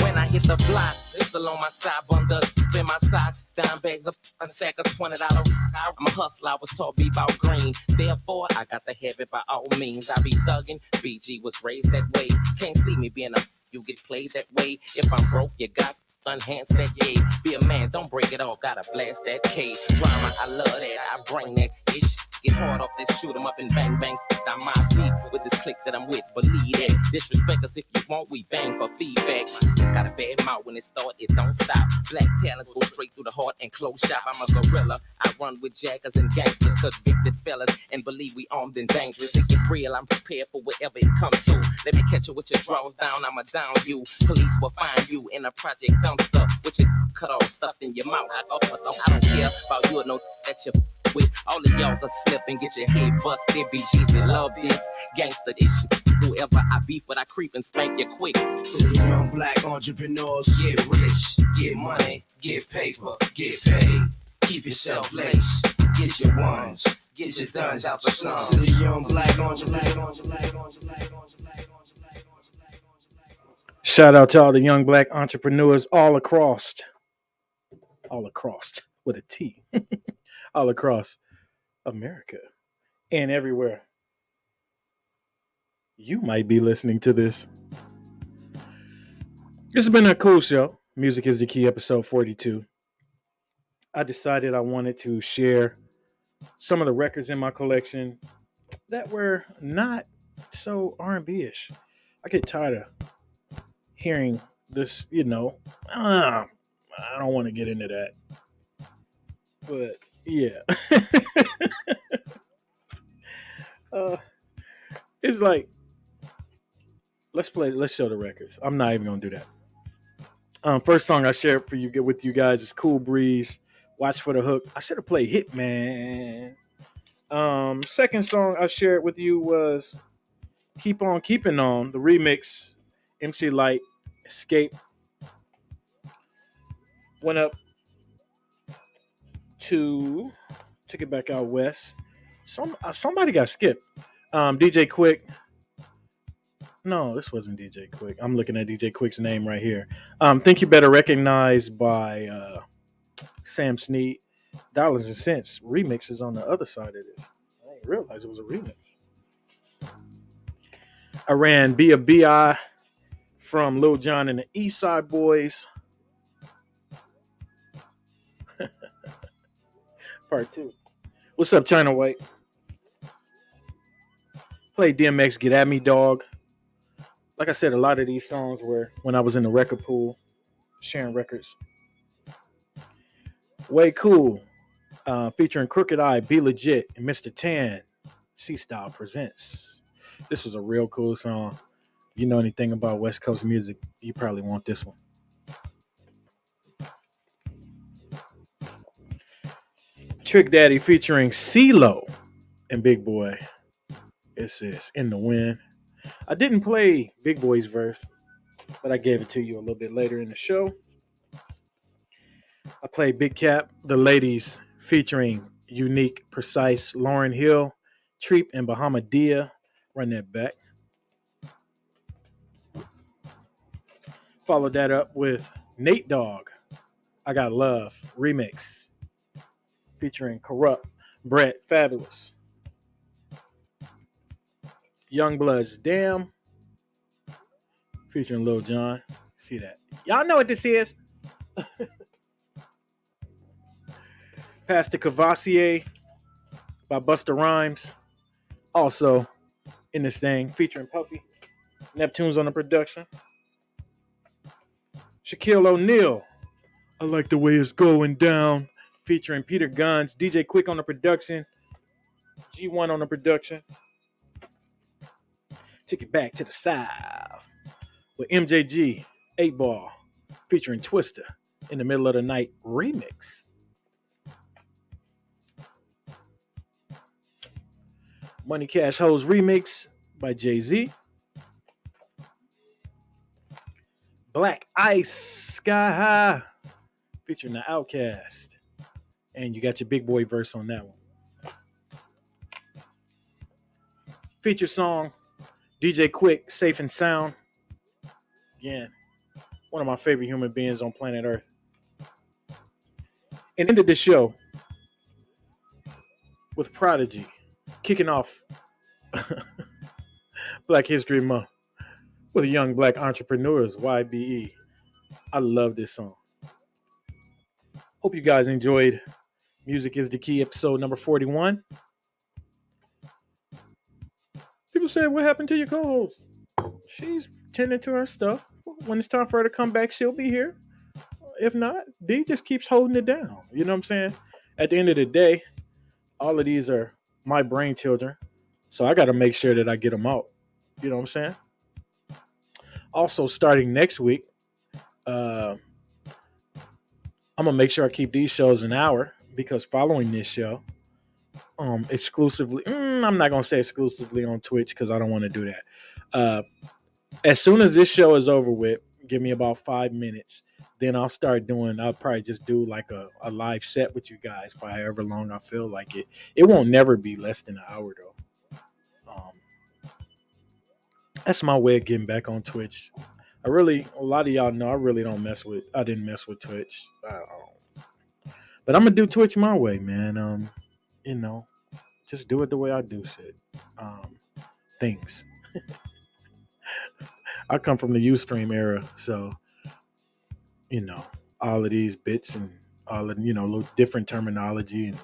When I hit the block, pistol on my side, bummed up in my socks, dime bags up, a sack of $20. I'm a hustler, I was taught be about green. Therefore, I got to have it by all means. I be thugging, BG was raised that way. Can't see me being a you get played that way. If I'm broke, you got enhance that yay. Be a man, don't break it off, gotta blast that K. Drama, I love that, I bring that ish. Get hard off this, shoot 'em up and bang bang. I'm my beat with this clique that I'm with, believe that. Disrespect us if you want, we bang for feedback. Got a bad mouth when it start, it don't stop. Black talents go straight through the heart and close shop. I'm a gorilla, I run with jackers and gangsters, convicted fellas, and believe we armed and dangerous. It get real, I'm prepared for whatever it comes to. Let me catch you with your draws down, I'ma down you. Police will find you in a project dumpster with your cut off stuff in your mouth. I don't care about you or no that you with. All of y'all can slip and get your head busted. BGs and love this gangster this shit. Whoever I beef with, I creep and spank you quick. To the young black entrepreneurs, get rich, get money, get paper, get paid. Keep yourself laced, get your ones, get your duns out the slums. To the young black entrepreneurs. Shout out to all the young black entrepreneurs all across with a T, all across America and everywhere. You might be listening to this. This has been a cool show. Music is the Key, episode 42. I decided I wanted to share some of the records in my collection that were not so R&B-ish. I get tired of hearing this, I don't want to get into that. But yeah. It's like, let's show the records. I'm not even gonna do that. First song I shared for you with you guys is Cool Breeze, Watch for the Hook. I should have played Hitman. Second song I shared with you was Keep On Keeping On, the remix, MC Light, Escape. Went up to took it back out west. Somebody got skipped. DJ Quick. No, this wasn't DJ Quick. I'm looking at DJ Quick's name right here. Think You Better Recognize by Sam Snead. Dollars and Cents remix is on the other side of this. I didn't realize it was a remix. I ran Be a B.I. from Lil Jon and the East Side Boys. Part 2. What's up, China White? Play DMX, Get At Me, Dog. Like I said, a lot of these songs were when I was in the record pool, sharing records. Way Cool, featuring Crooked Eye, Be Legit, and Mr. Tan. C-Style presents. This was a real cool song. you know anything about West Coast music, you probably want this one. Trick Daddy featuring CeeLo and Big Boy. It says In the Wind. I didn't play Big Boy's verse, but I gave it to you a little bit later in the show. I played Big Cap, The Ladies featuring Unique, Precise, Lauryn Hill, Treep, and Bahamadia. Run that back. Followed that up with Nate Dogg, I Got Love remix featuring Corrupt, Brett, Fabulous. Youngbloods Damn featuring Lil Jon. See that? Y'all know what this is. Pastor Cavassier by Busta Rhymes. Also in this thing featuring Puffy. Neptune's on the production. Shaquille O'Neal, I Like the Way It's Going Down featuring Peter Guns. DJ Quick on the production. G1 on the production. Took it back to the South with MJG, 8 Ball featuring Twista in the Middle of the Night remix. Money Cash Hoes remix by Jay-Z. Black Ice Sky High featuring the Outkast. And you got your Big Boy verse on that one. Feature song, DJ Quick, Safe and Sound. Again, one of my favorite human beings on planet Earth. And ended the show with Prodigy kicking off Black History Month with Young Black Entrepreneurs, YBE. I love this song. Hope you guys enjoyed Music is the Key, episode number 41. People said, what happened to your co-host? She's tending to her stuff. When it's time for her to come back, she'll be here. If not, D just keeps holding it down. You know what I'm saying? At the end of the day, all of these are my brain children. So I got to make sure that I get them out. You know what I'm saying? Also, starting next week, I'm going to make sure I keep these shows an hour, because following this show, exclusively, I'm not going to say exclusively on Twitch because I don't want to do that. As soon as this show is over with, give me about 5 minutes. Then I'll probably just do like a live set with you guys for however long I feel like it. It won't never be less than an hour though. That's my way of getting back on Twitch. A lot of y'all know I didn't mess with Twitch. But I'm going to do Twitch my way, man. Just do it the way I do shit. Things. I come from the Ustream era, so all of these bits and all of little different terminology and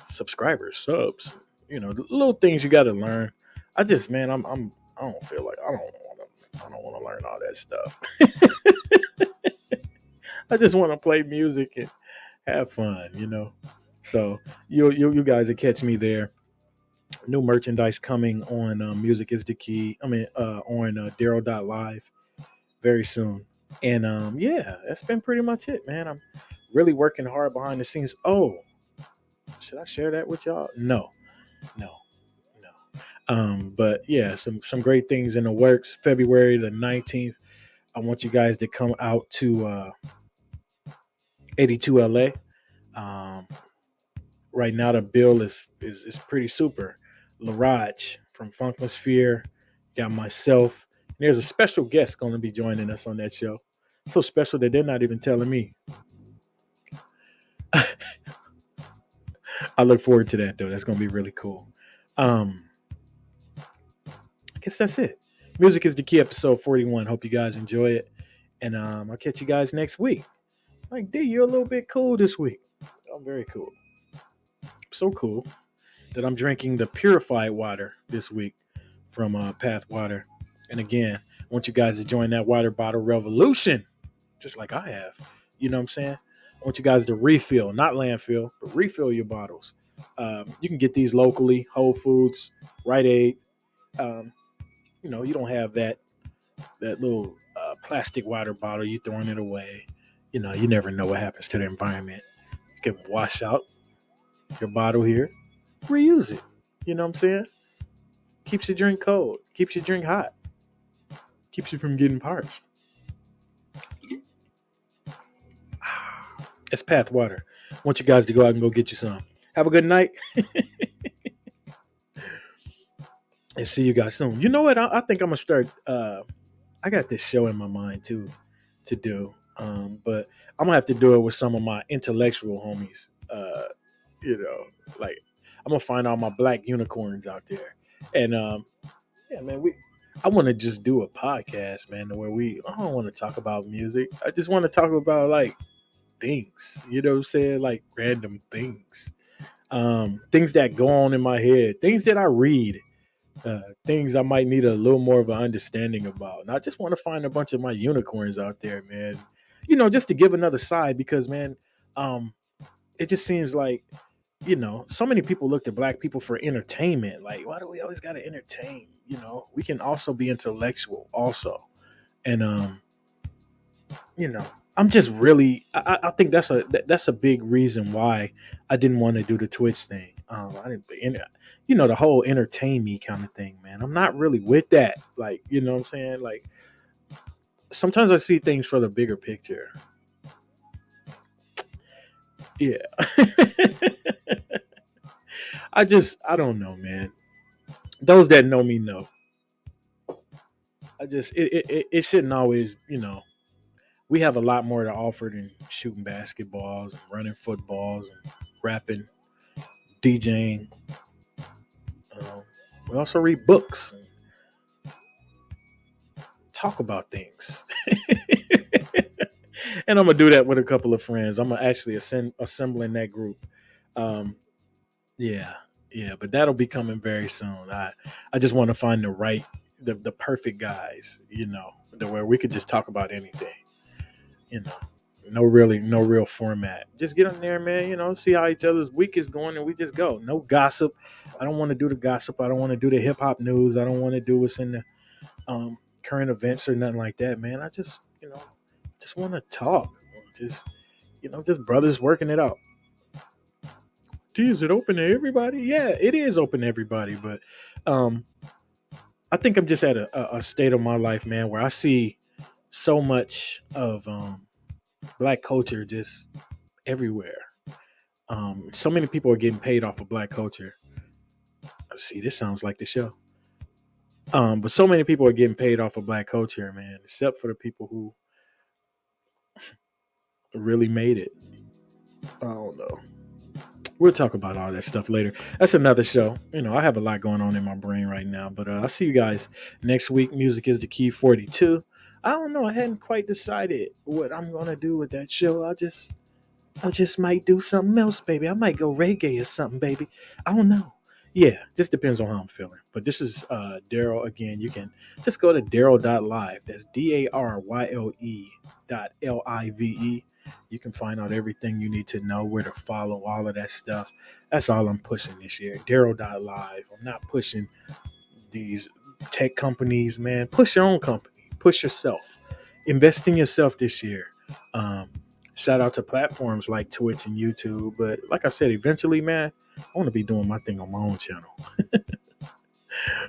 subscribers, subs, the little things you got to learn. I just, man, I don't feel like I don't want to learn all that stuff. I just want to play music and have fun, So you guys will catch me there. New merchandise coming on Music is the Key. On daryle.live very soon. And yeah, that's been pretty much it, man. I'm really working hard behind the scenes. Oh, should I share that with y'all? No. But yeah, some great things in the works. February the 19th, I want you guys to come out to 82 LA. Right now the bill is pretty super. Laraj from Funkmosphere, got myself. There's a special guest going to be joining us on that show. So special that they're not even telling me. I look forward to that though. That's going to be really cool. I guess that's it. Music is the Key, episode 41. Hope you guys enjoy it. And I'll catch you guys next week. Like, D, you're a little bit cool this week. I'm very cool. So cool that I'm drinking the purified water this week from Path Water. And again, I want you guys to join that water bottle revolution, just like I have. You know what I'm saying? I want you guys to refill, not landfill, but refill your bottles. You can get these locally, Whole Foods, Rite Aid. you don't have that little plastic water bottle, you throwing it away. You never know what happens to the environment. You can wash out your bottle here, reuse it. You know what I'm saying? Keeps your drink cold, keeps your drink hot, keeps you from getting parched. It's Path Water. I want you guys to go out and go get you some. Have a good night. And see you guys soon. You know what? I think I'm going to start. I got this show in my mind too to do. But I'm going to have to do it with some of my intellectual homies. Like I'm going to find all my black unicorns out there. And yeah, man, I want to just do a podcast, man, where I don't want to talk about music. I just want to talk about like things, you know what I'm saying? Like random things. Things that go on in my head, things that I read, things I might need a little more of an understanding about. And I just want to find a bunch of my unicorns out there, man. Just to give another side because, man, it just seems like, so many people look to black people for entertainment. Like, why do we always got to entertain? We can also be intellectual also. And, I'm just really, I think that's a big reason why I didn't want to do the Twitch thing. I didn't, the whole entertain me kind of thing, man. I'm not really with that. Like, you know what I'm saying? Like, sometimes I see things for the bigger picture. Yeah. I don't know, man. Those that know me know. It shouldn't always, we have a lot more to offer than shooting basketballs and running footballs and rapping, DJing. We also read books and talk about things. And I'm going to do that with a couple of friends. I'm going to actually assembling that group. Yeah, but that'll be coming very soon. I just want to find the perfect guys, where we could just talk about anything. No real format. Just get on there, man, see how each other's week is going and we just go. No gossip. I don't want to do the gossip. I don't want to do the hip hop news. I don't want to do what's in the current events or nothing like that, man. I just want to talk. Just brothers working it out. Is it open to everybody? Yeah, it is open to everybody, but I think I'm just at a state of my life, man, where I see so much of black culture just everywhere. So many people are getting paid off of black culture. See, this sounds like the show. But so many people are getting paid off of black culture, man, except for the people who really made it. I don't know. We'll talk about all that stuff later. That's another show. I have a lot going on in my brain right now, but I'll see you guys next week. Music is the Key 42. I don't know. I hadn't quite decided what I'm going to do with that show. I just might do something else, baby. I might go reggae or something, baby. I don't know. Yeah, just depends on how I'm feeling. But this is Daryle again. You can just go to daryle.live. That's daryle.live. You can find out everything you need to know, where to follow, all of that stuff. That's all I'm pushing this year. Daryle.live. I'm not pushing these tech companies, man. Push your own company. Push yourself. Invest in yourself this year. Shout out to platforms like Twitch and YouTube. But like I said, eventually, man, I want to be doing my thing on my own channel.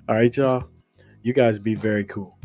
All right, y'all. You guys be very cool.